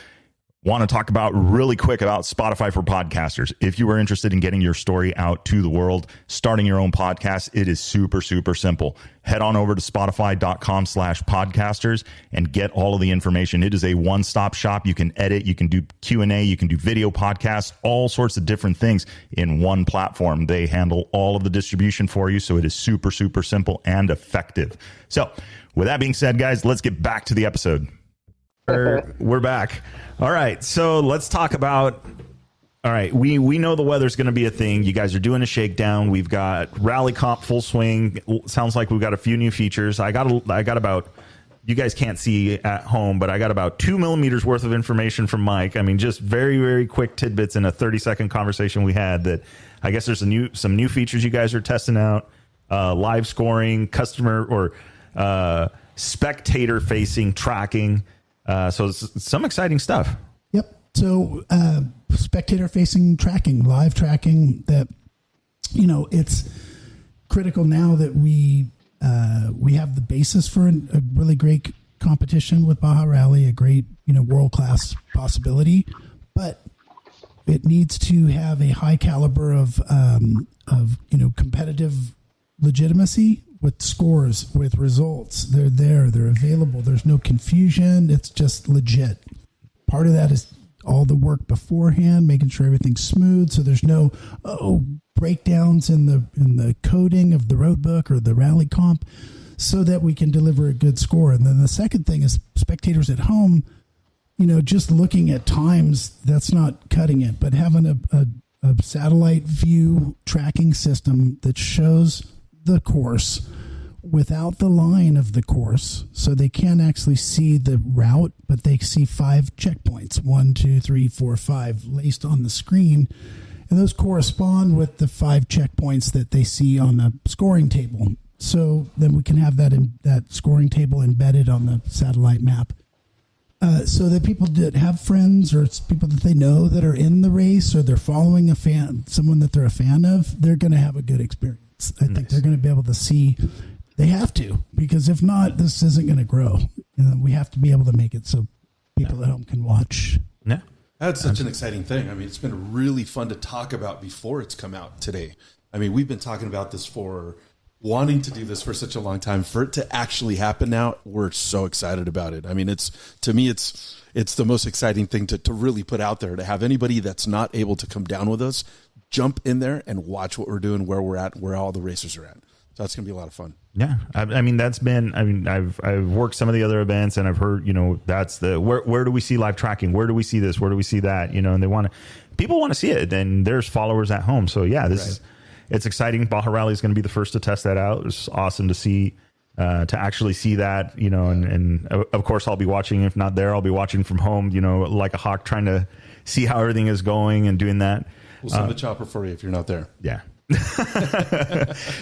Want to talk really quick about Spotify for podcasters. If you are interested in getting your story out to the world, starting your own podcast, it is super, super simple. Head on over to spotify.com/podcasters and get all of the information. It is a one-stop shop. You can edit, you can do Q&A, you can do video podcasts, all sorts of different things in one platform. They handle all of the distribution for you, so it is super, super simple and effective. So with that being said, guys, let's get back to the episode. We're back. All right, so let's talk about. All right, we know the weather's going to be a thing. You guys are doing a shakedown. We've got rally comp full swing. Sounds like we've got a few new features. I got about. You guys can't see at home, but I got about 2 millimeters worth of information from Mike. I mean, just very, very quick tidbits in a 30-second conversation we had. That I guess there's some new features you guys are testing out. Live scoring, customer or spectator facing tracking. So it's some exciting stuff. Yep. So spectator facing tracking, live tracking, that, you know, it's critical now that we have the basis for a really great competition with Baja Rally, a great, you know, world-class possibility, but it needs to have a high caliber of you know, competitive legitimacy with scores, with results. They're there, they're available. There's no confusion. It's just legit. Part of that is all the work beforehand, making sure everything's smooth, so there's no breakdowns in the coding of the road book or the rally comp, so that we can deliver a good score. And then the second thing is spectators at home, you know, just looking at times, that's not cutting it, but having a satellite view tracking system that shows the course without the line of the course, so they can't actually see the route, but they see 5 checkpoints, 1, 2, 3, 4, 5 laced on the screen, and those correspond with the 5 checkpoints that they see on the scoring table. So then we can have that scoring table embedded on the satellite map, so that people that have friends or it's people that they know that are in the race, or they're following someone that they're a fan of, they're going to have a good experience. I think they're going to be able to see. They have to, because if not, this isn't going to grow. You know, we have to be able to make it so people at home can watch. Yeah. That's such an exciting thing. I mean, it's been really fun to talk about before it's come out today. I mean, we've been talking about this for wanting to do this for such a long time. For it to actually happen now, we're so excited about it. I mean, to me, it's the most exciting thing to really put out there, to have anybody that's not able to come down with us jump in there and watch what we're doing, where we're at, where all the racers are at. So that's going to be a lot of fun. Yeah. I mean, I've worked some of the other events, and I've heard, you know, that's where do we see live tracking? Where do we see this? Where do we see that? You know, and people want to see it, and there's followers at home. So yeah, it's exciting. Baja Rally is going to be the first to test that out. It's awesome to see, to actually see that, you know, and of course I'll be watching. If not there, I'll be watching from home, you know, like a hawk, trying to see how everything is going and doing that. We'll send the chopper for you if you're not there. Yeah.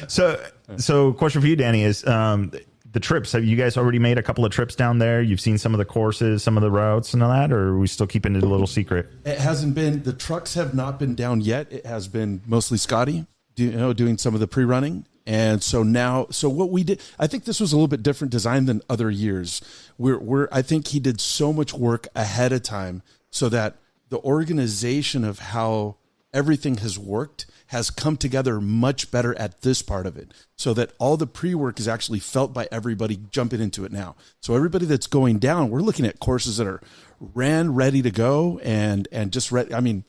So question for you, Danny, is the trips. Have you guys already made a couple of trips down there? You've seen some of the courses, some of the routes and all that, or are we still keeping it a little secret? It hasn't been, the trucks have not been down yet. It has been mostly Scotty, doing some of the pre-running. And so now, what we did, I think this was a little bit different design than other years. I think he did so much work ahead of time so that the organization of how everything has worked has come together much better at this part of it, so that all the pre-work is actually felt by everybody jumping into it now. So everybody that's going down, we're looking at courses that are ready to go and just ready. I mean,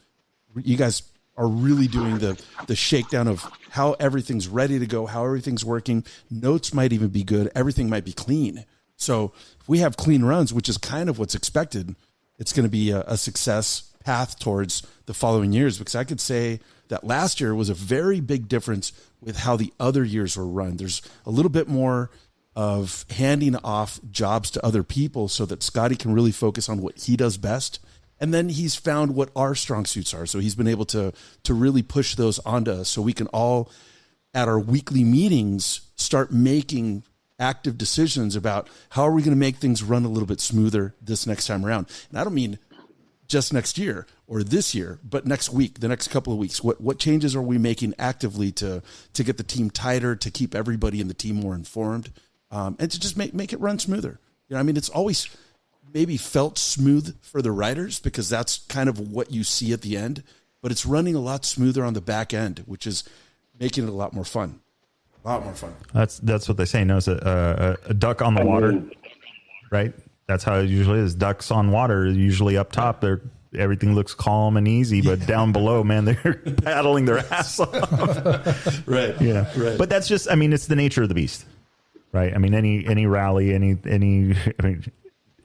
you guys are really doing the shakedown of how everything's ready to go, how everything's working. Notes might even be good. Everything might be clean. So if we have clean runs, which is kind of what's expected, it's going to be a success path towards the following years, because I could say that last year was a very big difference with how the other years were run. There's a little bit more of handing off jobs to other people so that Scotty can really focus on what he does best. And then he's found what our strong suits are. So he's been able to really push those onto us, so we can all, at our weekly meetings, start making active decisions about how are we going to make things run a little bit smoother this next time around. And I don't mean just next year or this year, but next week, the next couple of weeks. What changes are we making actively to get the team tighter, to keep everybody in the team more informed, and to just make it run smoother? You know, I mean, it's always maybe felt smooth for the riders because that's kind of what you see at the end, but it's running a lot smoother on the back end, which is making it a lot more fun. A lot more fun. That's what they say. No, it's a duck on the water, right? That's how it usually is. Ducks on water, usually up top, everything looks calm and easy, but down below, man, they're paddling their ass off. Right. Yeah. Right. But that's just, I mean, it's the nature of the beast, right? I mean, any rally, I mean,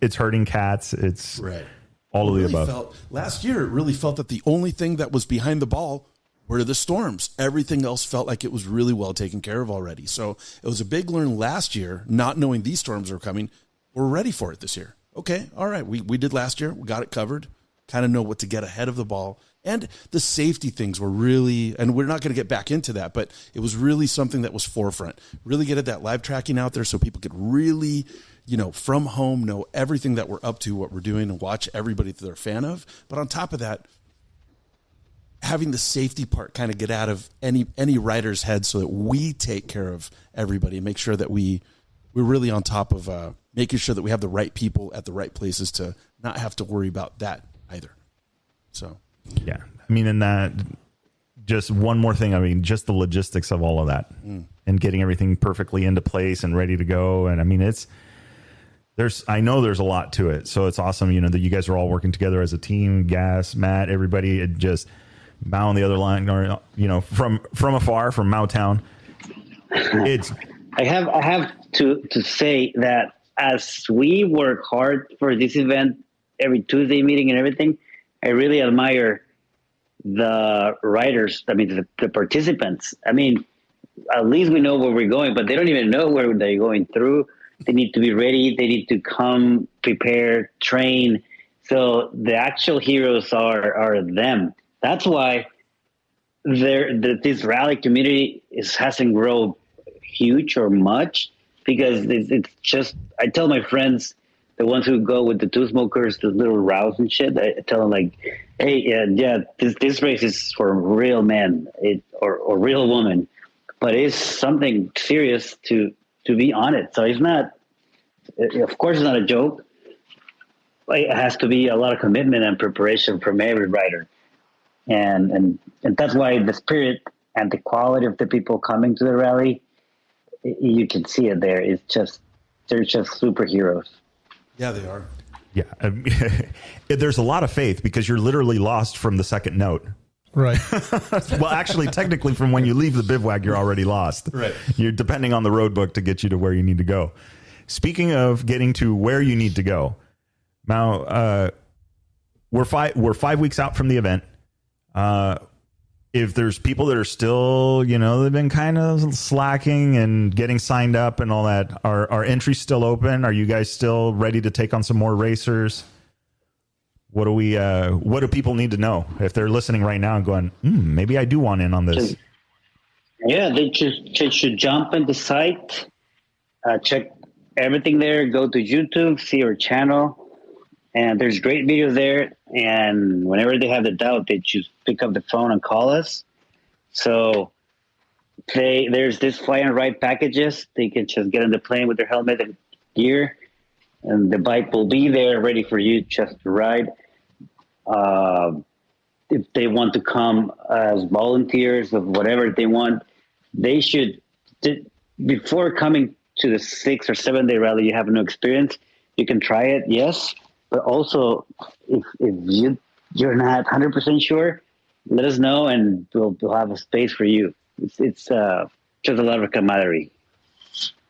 it's herding cats. It's right. All of the above. Last year, it really felt that the only thing that was behind the ball were the storms. Everything else felt like it was really well taken care of already. So it was a big learn last year, not knowing these storms are coming. We're ready for it this year. Okay, all right. We did last year. We got it covered. Kind of know what to get ahead of the ball. And the safety things were really, and we're not going to get back into that, but it was really something that was forefront. Really get that live tracking out there so people could really from home, know everything that we're up to, what we're doing, and watch everybody that they're a fan of. But on top of that, having the safety part kind of get out of any rider's head so that we take care of everybody and make sure that we're really on top of making sure that we have the right people at the right places to not have to worry about that either. So, yeah, I mean, and that just one more thing. I mean, just the logistics of all of that and getting everything perfectly into place and ready to go. And I mean, I know there's a lot to it. So it's awesome, that you guys are all working together as a team. Gas, Matt, everybody. It just Mao on the other line, or from afar, from Mowtown. I have to say that as we work hard for this event, every Tuesday meeting and everything, I really admire the riders. I mean, the participants. I mean, at least we know where we're going, but they don't even know where they're going through. They need to be ready. They need to come prepared, train. So the actual heroes are them. That's why this rally community hasn't grown huge or much, because it's just, I tell my friends, the ones who go with the two smokers, the little routes and shit, I tell them like, hey, this race is for real men or real women, but it's something serious to be on it. So it's not, of course it's not a joke. It has to be a lot of commitment and preparation from every rider. And that's why the spirit and the quality of the people coming to the rally, you can see it there. They're just superheroes. Yeah, they are. Yeah. There's a lot of faith because you're literally lost from the second note. Right. Well, actually, technically, from when you leave the bivouac, you're already lost. Right. You're depending on the road book to get you to where you need to go. Speaking of getting to where you need to go, now we're 5 weeks out from the event. If there's people that are still, they've been kind of slacking and getting signed up and all that, are entries still open? Are you guys still ready to take on some more racers? What do people need to know if they're listening right now and going, maybe I do want in on this? Yeah, they should jump on the site, check everything there, go to YouTube, see our channel, and there's great videos there. And whenever they have the doubt, they just pick up the phone and call us. So there's this fly and ride packages. They can just get on the plane with their helmet and gear, and the bike will be there ready for you just to ride. If they want to come as volunteers of whatever they want, they should, before coming to the 6 or 7 day rally, you have no experience, you can try it, yes. But also, if you're not 100% sure, let us know and we'll have a space for you. It's just a lot of camaraderie.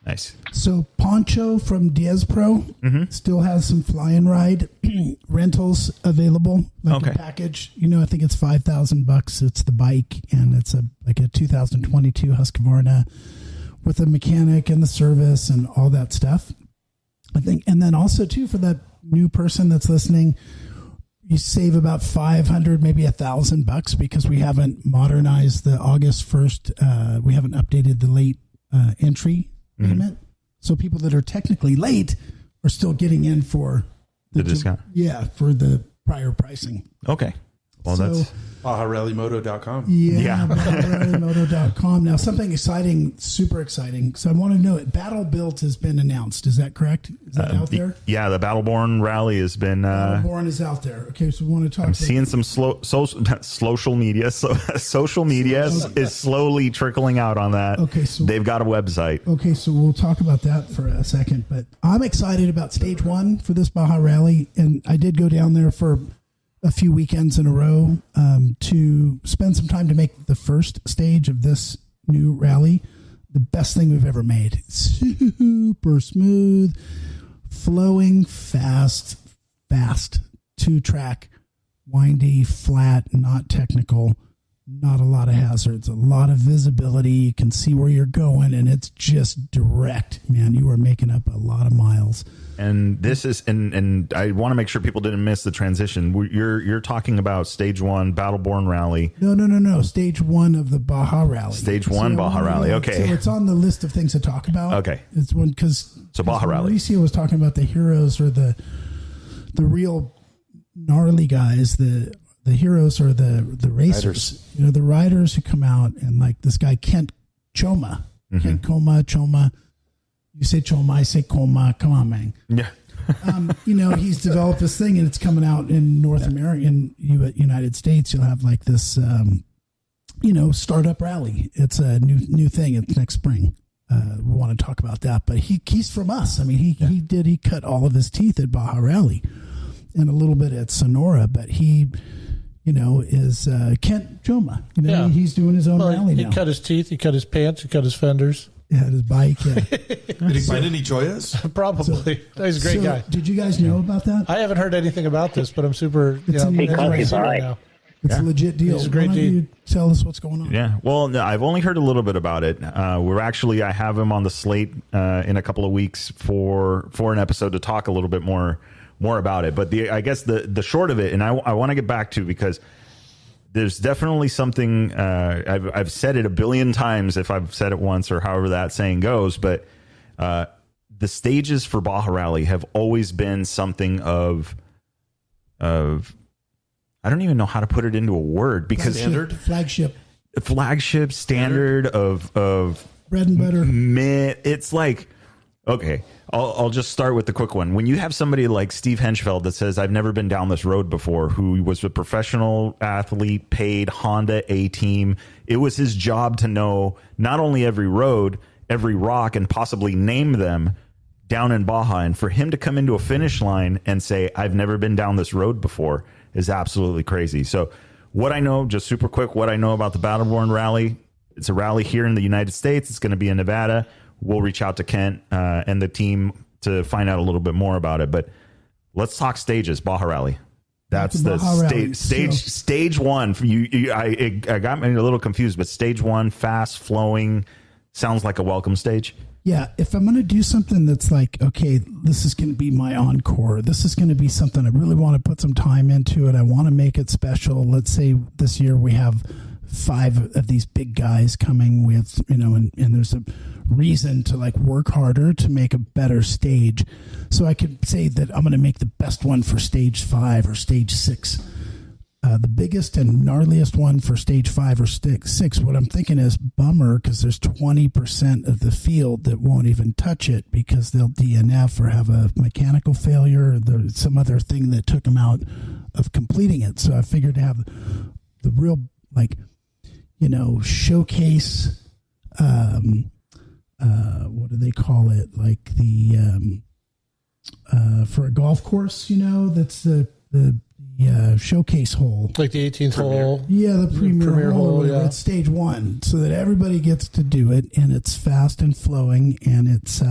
Nice. So Poncho from Diaz Pro still has some fly and ride rentals available. Like a package. I think it's $5,000. It's the bike, and it's a 2022 Husqvarna with a mechanic and the service and all that stuff. I think, and then also too, for that new person that's listening, you save about $500, maybe $1,000 because we haven't modernized the August 1st. We haven't updated the late entry limit. So people that are technically late are still getting in for the discount. Yeah, for the prior pricing. Okay. Well, that's BajaRallyMoto.com. Yeah. BajaRallyMoto.com. Now, something exciting, super exciting. So I want to know it. Battle Built has been announced. Is that correct? Is that out there? Yeah, the Battleborn rally has been. Battleborn is out there. Okay, so we want to talk. I'm seeing some social media. Social media is slowly trickling out on that. Okay, so they've got a website. Okay, so we'll talk about that for a second. But I'm excited about stage 1 for this Baja rally, and I did go down there for a few weekends in a row to spend some time to make the first stage of this new rally the best thing we've ever made. Super smooth, flowing, fast, 2-track, windy, flat, not technical, not a lot of hazards, a lot of visibility. You can see where you're going, and it's just direct, man. You are making up a lot of miles. And this is, and I want to make sure people didn't miss the transition. You're talking about stage 1 Battleborn Rally. No. Stage 1 of the Baja Rally. Stage 1 Baja Rally. Okay. So it's on the list of things to talk about. Okay. It's one because Baja Rally. Mauricio was talking about the heroes or the real gnarly guys. The heroes are the racers. You know, the riders who come out, and like this guy Kent Choma. Kent Choma. You say Choma, I say Coma. Come on, man. Yeah. You know, he's developed this thing, and it's coming out in North America, in United States. You'll have like this, startup rally. It's a new thing. It's next spring. We want to talk about that, but he's from us. I mean, he cut all of his teeth at Baja Rally and a little bit at Sonora, but he, is Kent Choma. He's doing his own rally now. He cut his teeth, he cut his pants, he cut his fenders. Yeah, his bike. Yeah. Did he find any joyas? Probably. He's a great guy. Did you guys know about that? I haven't heard anything about this, but I'm super. He cut his eye. Now. It's a legit deal. It's a great deal. You tell us what's going on? Yeah. Well, no, I've only heard a little bit about it. I have him on the slate in a couple of weeks for an episode to talk a little bit more about it. But I guess the short of it, and I want to get back to, because there's definitely something, I've said it a billion times if I've said it once or however that saying goes, but the stages for Baja Rally have always been something of I don't even know how to put it into a word, because flagship standard of bread and butter. It's like, okay, I'll just start with the quick one. When you have somebody like Steve Henschfeld that says, I've never been down this road before, who was a professional athlete, paid Honda A-Team, it was his job to know not only every road, every rock, and possibly name them down in Baja. And for him to come into a finish line and say, I've never been down this road before, is absolutely crazy. So what I know, just super quick, what I know about the Battleborn Rally, it's a rally here in the United States. It's going to be in Nevada. We'll reach out to Kent and the team to find out a little bit more about it. But let's talk stages. Baja Rally. That's the stage 1. I got me a little confused, but stage 1, fast flowing, sounds like a welcome stage. Yeah, if I'm going to do something that's like, okay, this is going to be my encore. This is going to be something I really want to put some time into it. I want to make it special. Let's say this year we have 5 of these big guys coming with, and there's a reason to like work harder to make a better stage. So I could say that I'm going to make the best one for stage 5 or stage 6. The biggest and gnarliest one for stage 5 or 6. What I'm thinking is bummer, because there's 20% of the field that won't even touch it because they'll DNF or have a mechanical failure or there's some other thing that took them out of completing it. So I figured to have the real, showcase. What do they call it? Like the for a golf course, that's the showcase hole, like the 18th hole. Yeah, the premier hole. Yeah, it's stage 1, so that everybody gets to do it, and it's fast and flowing, and it's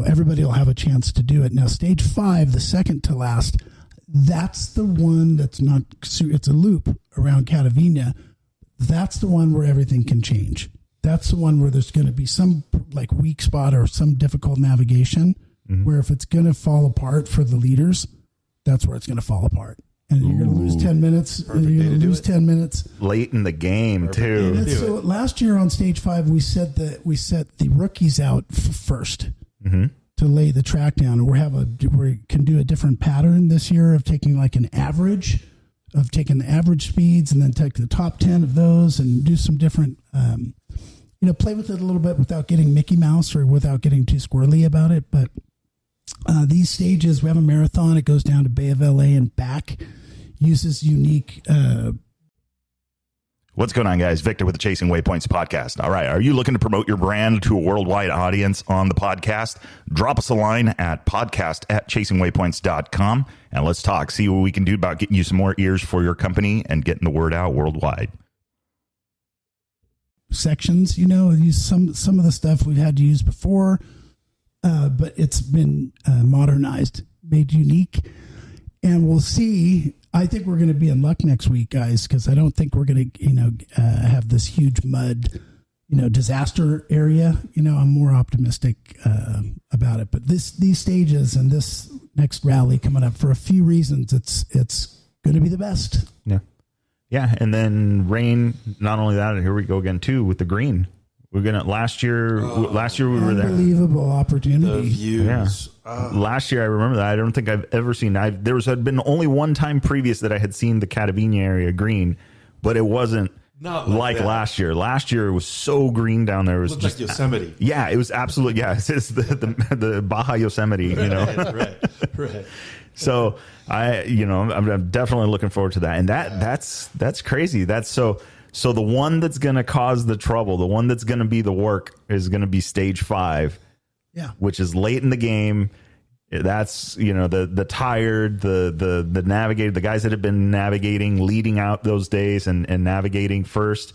everybody will have a chance to do it. Now, stage 5, the second to last, that's the one that's not. It's a loop around Catavina. That's the one where everything can change. That's the one where there's going to be some like weak spot or some difficult navigation, where if it's going to fall apart for the leaders, that's where it's going to fall apart. And you're going to lose 10 minutes. You're going to lose 10 minutes. Late in the game, too. So last year on stage 5, we set the rookies out first to lay the track down. And we can do a different pattern this year of taking like an average, of taking the average speeds and then take the top 10 of those and do some different, play with it a little bit without getting Mickey Mouse or without getting too squirrely about it. But these stages, we have a marathon. It goes down to Bay of LA and back. Uses unique. What's going on, guys? Victor with the Chasing Waypoints podcast. All right. Are you looking to promote your brand to a worldwide audience on the podcast? Drop us a line at podcast@chasingwaypoints.com and let's talk. See what we can do about getting you some more ears for your company and getting the word out worldwide. Sections, use some of the stuff we've had to use before. But it's been modernized, made unique, and we'll see I think we're going to be in luck next week, guys, because I don't think we're going to, have this huge mud, disaster area. I'm more optimistic about it. But these stages and this next rally coming up, for a few reasons, it's going to be the best. Yeah. Yeah. And then rain, not only that, here we go again, too, with the green. We're going to, last year we were there. Unbelievable opportunity. The views. Yeah. Last year, I remember that. I don't think I've ever seen, had been only one time previous that I had seen the Catabina area green, but it wasn't Not like that. last year. Last year, it was so green down there. It was Looked just like Yosemite. Yeah, it was absolutely, it's the Baja Yosemite, Right. So I'm definitely looking forward to that. And that's crazy. That's so the one that's going to cause the trouble, the one that's going to be the work is going to be stage 5. Yeah. Which is late in the game. That's, the tired, the navigator, the guys that have been navigating, leading out those days and navigating first.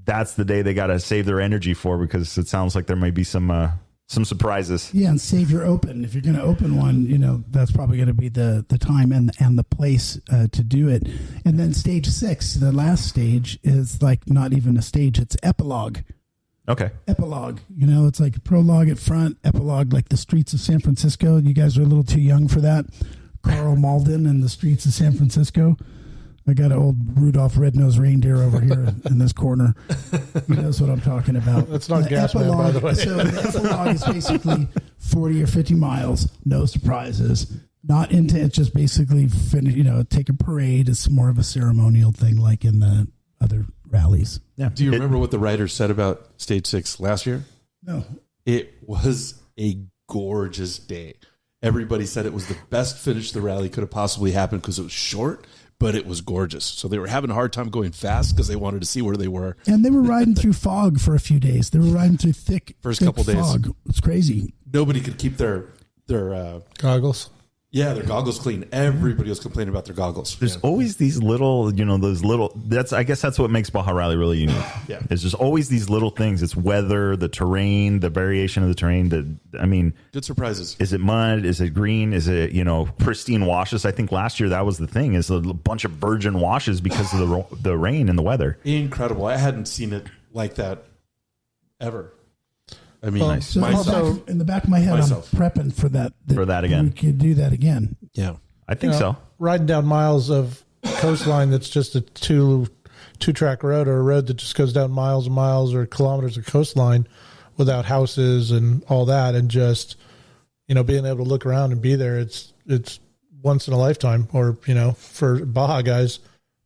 That's the day they got to save their energy for, because it sounds like there might be some surprises. Yeah, and save your open. If you're going to open one, that's probably going to be the time and the place to do it. And then stage 6, the last stage, is like not even a stage; it's epilogue. Okay. Epilogue. It's like prologue at front, epilogue like the streets of San Francisco. You guys are a little too young for that. Carl Malden and the streets of San Francisco. I got an old Rudolph Red-Nosed Reindeer over here in this corner. He knows what I'm talking about. That's not Gasman, by the way. So the epilogue is basically 40 or 50 miles, no surprises, not intense, just basically finish, take a parade. It's more of a ceremonial thing like in the other rallies. Yeah. Do you remember what the writers said about stage 6 last year? No. It was a gorgeous day. Everybody said it was the best finish the rally could have possibly happened because it was short, but it was gorgeous. So they were having a hard time going fast because they wanted to see where they were. And they were riding through fog for a few days. They were riding through thick Couple days. fog. It's crazy. Nobody could keep their Goggles. their goggles clean. Everybody was complaining about their goggles. There's always these little, I guess that's what makes Baja Rally really unique. Yeah. It's just always these little things. It's weather, the terrain, the variation of the terrain. Good surprises. Is it mud? Is it green? Is it, pristine washes? I think last year that was the thing, is a bunch of virgin washes because of the rain and the weather. Incredible. I hadn't seen it like that ever. I mean, Nice. So myself. in the back of my head, Myself. I'm prepping for that. For that again. We could do that again. Yeah. I think so. Riding down miles of coastline that's just a two-track road, or a road that just goes down miles and miles or kilometers of coastline without houses and all that, and just being able to look around and be there. It's once in a lifetime, or for Baja guys,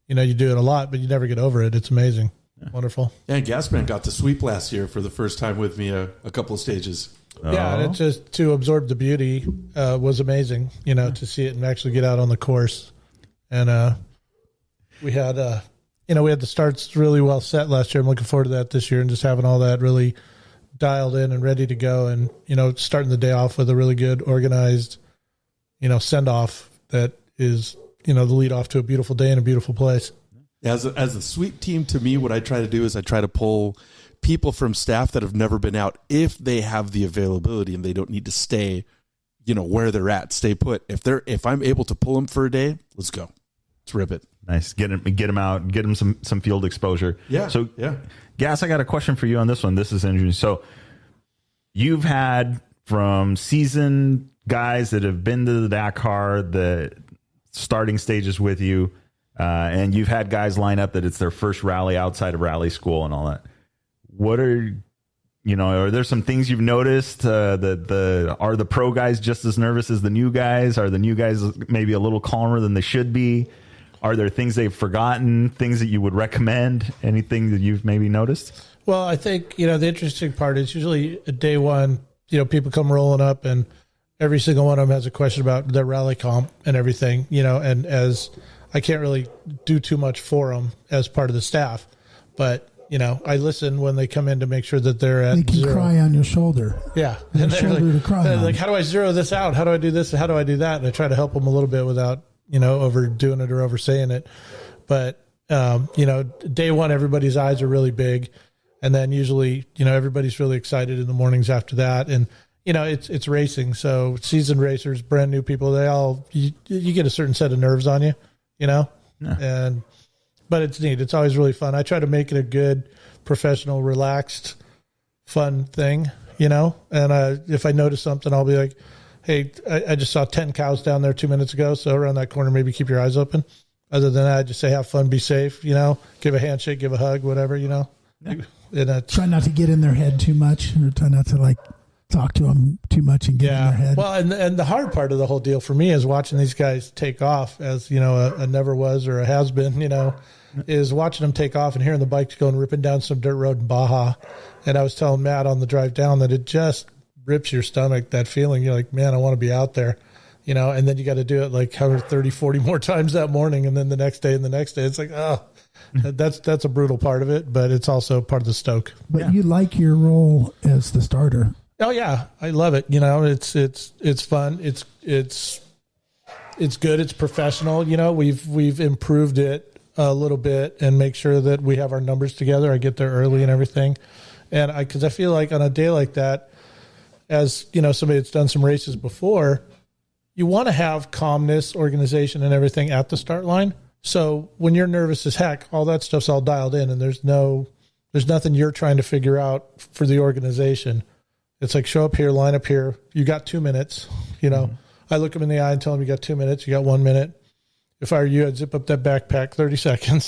you do it a lot, but you never get over it. It's amazing. Wonderful. Yeah, and Gasman got to sweep last year for the first time with me a couple of stages. Yeah, and it just, to absorb the beauty was amazing, to see it and actually get out on the course. And we had the starts really well set last year. I'm looking forward to that this year, and just having all that really dialed in and ready to go, and starting the day off with a really good organized send off that is the lead off to a beautiful day in a beautiful place. As a sweep team, to me, what I try to do is I try to pull people from staff that have never been out, if they have the availability and they don't need to stay, where they're at, stay put. If I'm able to pull them for a day, let's go. Let's rip it. Nice. Get him out, get him some field exposure. Yeah. So, yeah. Gas, I got a question for you on this one. This is interesting. So you've had from seasoned guys that have been to the Dakar, the starting stages with you, and you've had guys line up that it's their first rally outside of rally school and all that. What are there some things you've noticed are the pro guys just as nervous as the new guys? Are the new guys maybe a little calmer than they should be? Are there things they've forgotten, things that you would recommend? Anything that you've maybe noticed? Well, I think, the interesting part is usually at day one, people come rolling up, and every single one of them has a question about their rally comp and everything, and as I can't really do too much for them as part of the staff, but I listen when they come in to make sure that they're at They can zero. cry on your shoulder. Yeah. Your And they're shoulder to cry they're on. like, how do I zero this out? How do I do this? How do I do that? And I try to help them a little bit without, overdoing it or oversaying it. But, day one, everybody's eyes are really big. And then usually, everybody's really excited in the mornings after that. And, it's racing. So seasoned racers, brand new people, you get a certain set of nerves on you, but it's neat. It's always really fun. I try to make it a good, professional, relaxed, fun thing, and if I notice something, I'll be like, hey, I just saw 10 cows down there 2 minutes ago. So around that corner, maybe keep your eyes open. Other than that, I just say, have fun, be safe, give a handshake, give a hug, whatever, Yeah. Try not to get in their head too much, or try not to talk to them too much and get in their head. Well, and the hard part of the whole deal for me is watching these guys take off as, a never was or a has been, is watching them take off and hearing the bikes going ripping down some dirt road in Baja. And I was telling Matt on the drive down that it just rips your stomach, that feeling. You're like, man, I want to be out there, and then you got to do it like 30, 40 more times that morning. And then the next day and the next day, it's like, oh, that's a brutal part of it, but it's also part of the stoke. But you like your role as the starter. Oh yeah. I love it. It's fun. It's good. It's professional. We've improved it a little bit and make sure that we have our numbers together. I get there early and everything. And cause I feel like on a day like that, as somebody that's done some races before, you want to have calmness, organization, and everything at the start line. So when you're nervous as heck, all that stuff's all dialed in, and there's nothing you're trying to figure out for the organization. It's like, show up here, line up here. You got 2 minutes. I look them in the eye and tell them you got 2 minutes. You got 1 minute. If I were you, I'd zip up that backpack 30 seconds.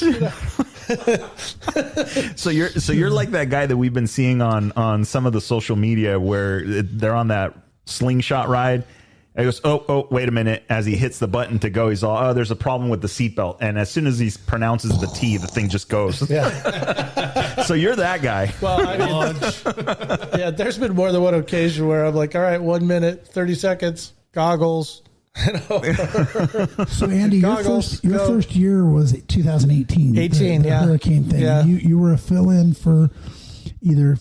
So you're like that guy that we've been seeing on some of the social media where they're on that slingshot ride. And he goes, oh, wait a minute. As he hits the button to go, he's all, there's a problem with the seatbelt. And as soon as he pronounces the T, the thing just goes. Yeah. So you're that guy. Well, yeah, there's been more than one occasion where I'm like, all right, 1 minute, 30 seconds, goggles. So Andy, your first year was 2018. The hurricane thing. Yeah. You were a fill-in for either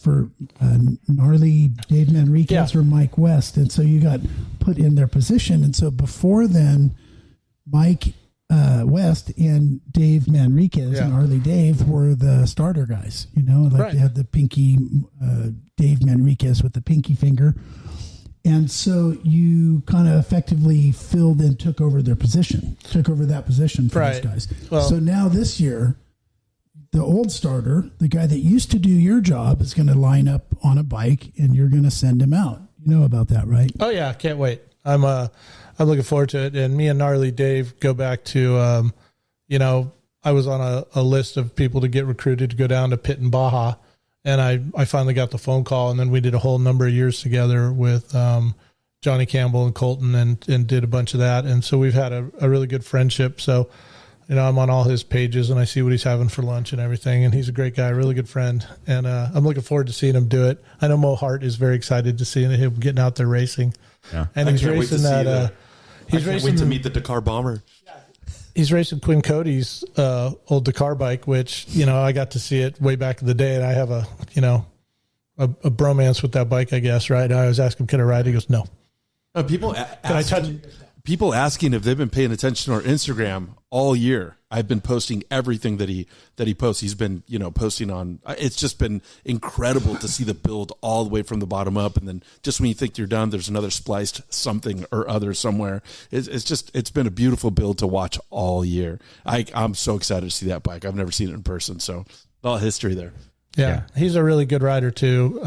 gnarly Dave Manriquez or Mike West, and so you got put in their position. And so before then, Mike West and Dave Manriquez and Gnarly Dave were the starter guys. They had the pinky Dave Manriquez with the pinky finger. And so you kind of effectively filled and took over that position for those guys. Well, so now this year, the old starter, the guy that used to do your job, is going to line up on a bike and you're going to send him out. You know about that, right? Oh yeah. Can't wait. I'm looking forward to it. And me and Gnarly Dave go back to, I was on a list of people to get recruited to go down to Pit and Baja. And I finally got the phone call, and then we did a whole number of years together with Johnny Campbell and Colton and did a bunch of that. And so we've had a really good friendship. So, I'm on all his pages and I see what he's having for lunch and everything. And he's a great guy, really good friend. And I'm looking forward to seeing him do it. I know Mo Hart is very excited to see him getting out there racing. Yeah. And he's racing that. I can't wait to meet the Dakar Bomber. He's racing Quinn Cody's old Dakar bike, which, I got to see it way back in the day. And I have a bromance with that bike, I guess, right? I always ask him, can I ride? He goes, no. People asking if they've been paying attention to our Instagram all year. I've been posting everything that he posts. He's been, posting on. It's just been incredible to see the build all the way from the bottom up, and then just when you think you're done, there's another spliced something or other somewhere. It's been a beautiful build to watch all year. I'm so excited to see that bike. I've never seen it in person, so a lot of history there. Yeah, he's a really good rider too.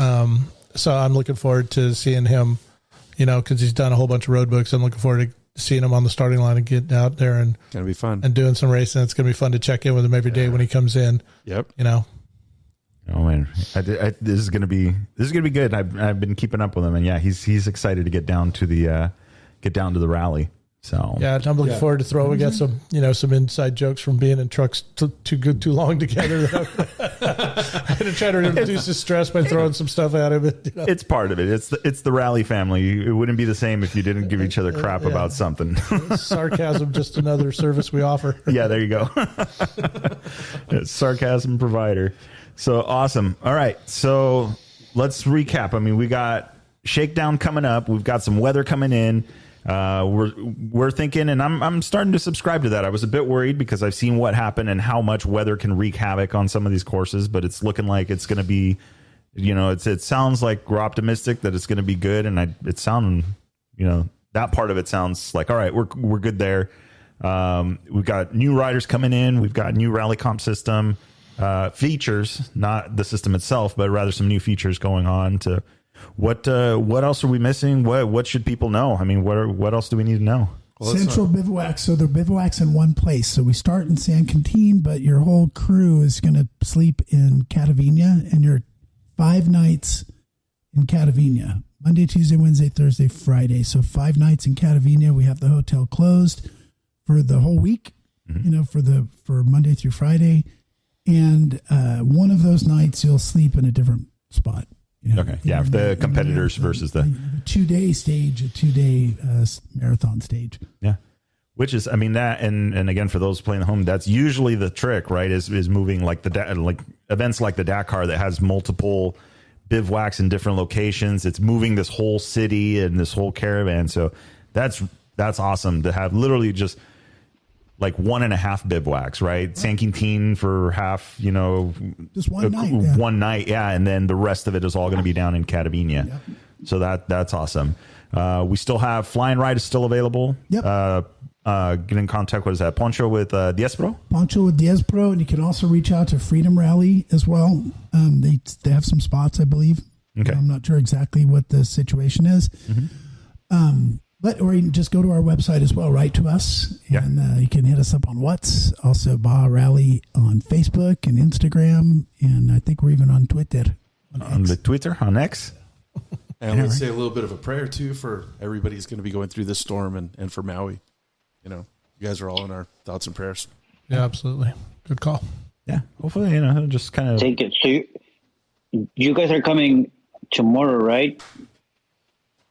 So I'm looking forward to seeing him. Because he's done a whole bunch of road books. I'm looking forward to seeing him on the starting line and getting out there and gonna be fun and doing some racing. It's gonna be fun to check in with him every day when he comes in. Yep. Oh man, this is gonna be good. I've been keeping up with him, and he's excited to get down to the rally. So yeah, I'm looking forward to throwing. We got some some inside jokes from being in trucks too long together. I'm gonna try to reduce his stress by throwing some stuff at him. It's part of it. It's the rally family. It wouldn't be the same if you didn't give each other crap about something. Sarcasm, just another service we offer. Yeah, there you go. Sarcasm provider. So awesome. All right, so let's recap. I mean, we got Shakedown coming up. We've got some weather coming in. We're thinking, and I'm starting to subscribe to that. I was a bit worried because I've seen what happened and how much weather can wreak havoc on some of these courses, but it's looking like it's going to be it sounds like we're optimistic that it's going to be good, and it's sounding, that part of it sounds like, all right, we're good there. We've got new riders coming in. We've got new rally comp system features, not the system itself, but rather some new features going on. To what else are we missing? What should people know? I mean, what else do we need to know? Well, Central Bivouac. So they're bivouacs in one place. So we start in San Quintin, but your whole crew is going to sleep in Catavina, and you're 5 nights in Catavina. Monday, Tuesday, Wednesday, Thursday, Friday. So 5 nights in Catavina. We have the hotel closed for the whole week, for Monday through Friday. And one of those nights you'll sleep in a different spot. Okay. Yeah. For the competitors versus the 2-day stage, a 2-day marathon stage. Yeah. Which is, that, and again, for those playing at home, that's usually the trick, right? Is moving like events like the Dakar that has multiple bivouacs in different locations. It's moving this whole city and this whole caravan. So that's awesome to have literally just like 1.5 bivouacs, right? San Quintin for half, just one night. Yeah. One night. Yeah. And then the rest of it is all going to be down in Catavina. Yep. So that's awesome. We still have Fly and Ride is still available. Yep. Get in contact with Poncho with Diespro. Poncho with Diespro, and you can also reach out to Freedom Rally as well. They have some spots, I believe. Okay. I'm not sure exactly what the situation is. Mm-hmm. Or you can just go to our website as well, write to us, and you can hit us up on What's, also Baja Rally on Facebook and Instagram, and I think we're even on Twitter. On the Twitter, on X. And let's say a little bit of a prayer, too, for everybody who's going to be going through this storm and for Maui. You guys are all in our thoughts and prayers. Yeah, absolutely. Good call. Yeah, hopefully, just kind of take it. So you guys are coming tomorrow, right?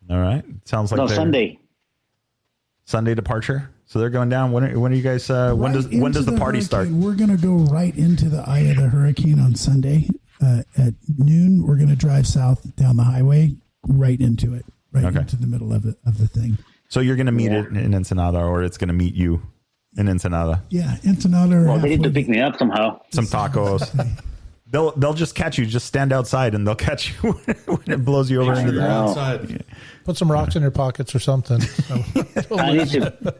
All right. Sounds like Sunday departure. So they're going down. When are you guys? When does the party start? We're going to go right into the eye of the hurricane on Sunday at noon. We're going to drive south down the highway right into it, into the middle of the thing. So you're going to meet it in Ensenada, or it's going to meet you in Ensenada. Yeah, Ensenada. Well, they need to pick me up somehow. Some tacos. They'll just catch you. Just stand outside, and they'll catch you when it blows you over into the outside. Yeah. Put some rocks in your pockets or something. I need to.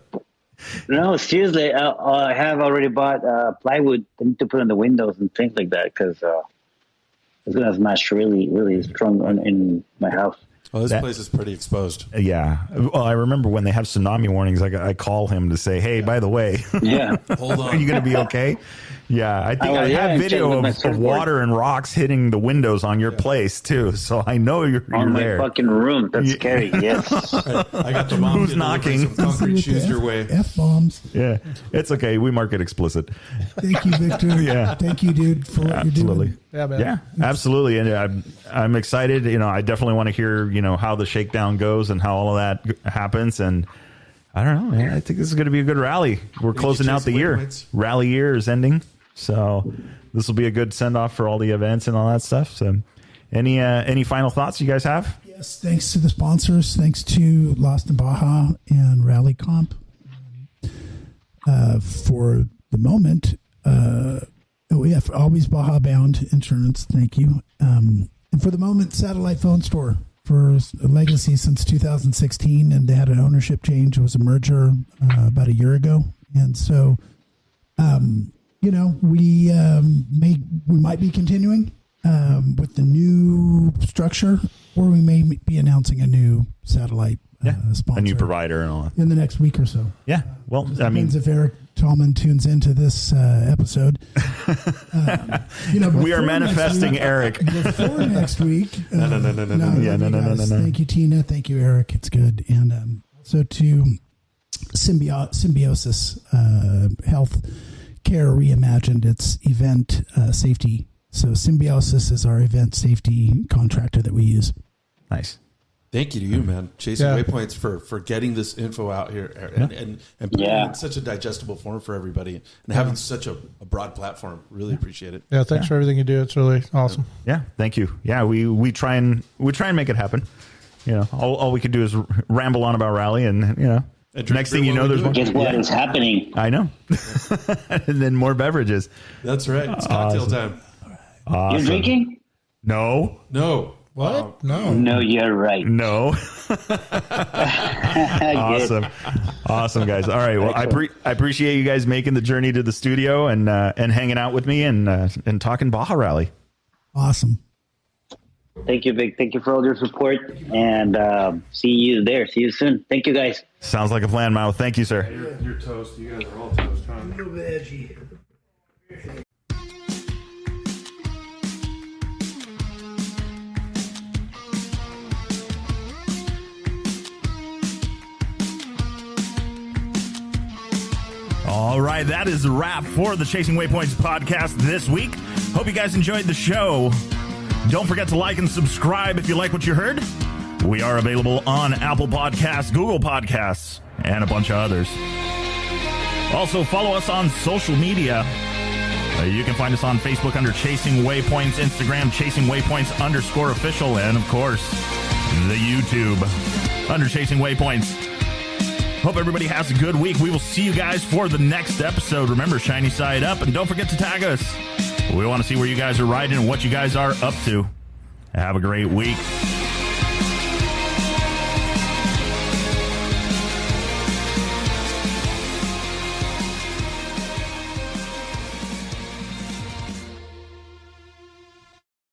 No, seriously, I have already bought plywood to put on the windows and things like that because it's going to smash really, really strong in my house. Well, this place is pretty exposed. Yeah. Well, I remember when they have tsunami warnings, I call him to say, hey, by the way, hold on. Are you going to be okay? Yeah, I think I have video of water and rocks hitting the windows on your place too, so I know you're on there. My fucking room. That's scary. Yes. I got the mom who's knocking. Some concrete shoes your way. F-bombs. Yeah, it's okay. We mark it explicit. Thank you, Victor. Yeah, thank you, dude, for what you're doing. Yeah, man. Yeah, absolutely. And I'm excited. I definitely want to hear how the shakedown goes and how all of that happens. And I don't know, man. I think this is going to be a good rally. We're closing out the year. Rally year is ending. So this will be a good send off for all the events and all that stuff. So any final thoughts you guys have? Yes. Thanks to the sponsors. Thanks to Lost in Baja and Rally Comp. For the moment, we have always Baja bound insurance. Thank you. And for the moment, Satellite Phone Store for a legacy since 2016. And they had an ownership change. It was a merger about a year ago. And so, we might be continuing with the new structure, or we may be announcing a new satellite sponsor, a new provider, and all that in the next week or so. Yeah, well, depends if Eric Tallman tunes into this episode. We are manifesting Eric before next week. No. Thank you, Tina. Thank you, Eric. It's good, and so to Symbiosis Health Care reimagined its event safety. So Symbiosis is our event safety contractor that we use. Nice. Thank you to you, man. Chasing Waypoints for getting this info out here and putting it in such a digestible form for everybody and having such a broad platform. Really appreciate it. Yeah, thanks for everything you do. It's really awesome. Yeah, thank you. Yeah, we try and make it happen. All we could do is ramble on about rally and next thing you know, there's one. Guess what is happening? I know. And then more beverages. That's right. It's cocktail time. Awesome. You're drinking? No. What? No. No, you're right. No. Awesome, guys. All right. Well, I appreciate you guys making the journey to the studio and hanging out with me and talking Baja Rally. Awesome. Thank you, Vic. Thank you for all your support, and see you there. See you soon. Thank you, guys. Sounds like a plan, Mao. Thank you, sir. You're toast. You guys are all toast, huh? A little bit edgy. All right, that is a wrap for the Chasing Waypoints podcast this week. Hope you guys enjoyed the show. Don't forget to like and subscribe if you like what you heard. We are available on Apple Podcasts, Google Podcasts, and a bunch of others. Also, follow us on social media. You can find us on Facebook under Chasing Waypoints, Instagram Chasing Waypoints _official, and of course, the YouTube under Chasing Waypoints. Hope everybody has a good week. We will see you guys for the next episode. Remember, shiny side up, and don't forget to tag us. We want to see where you guys are riding and what you guys are up to. Have a great week.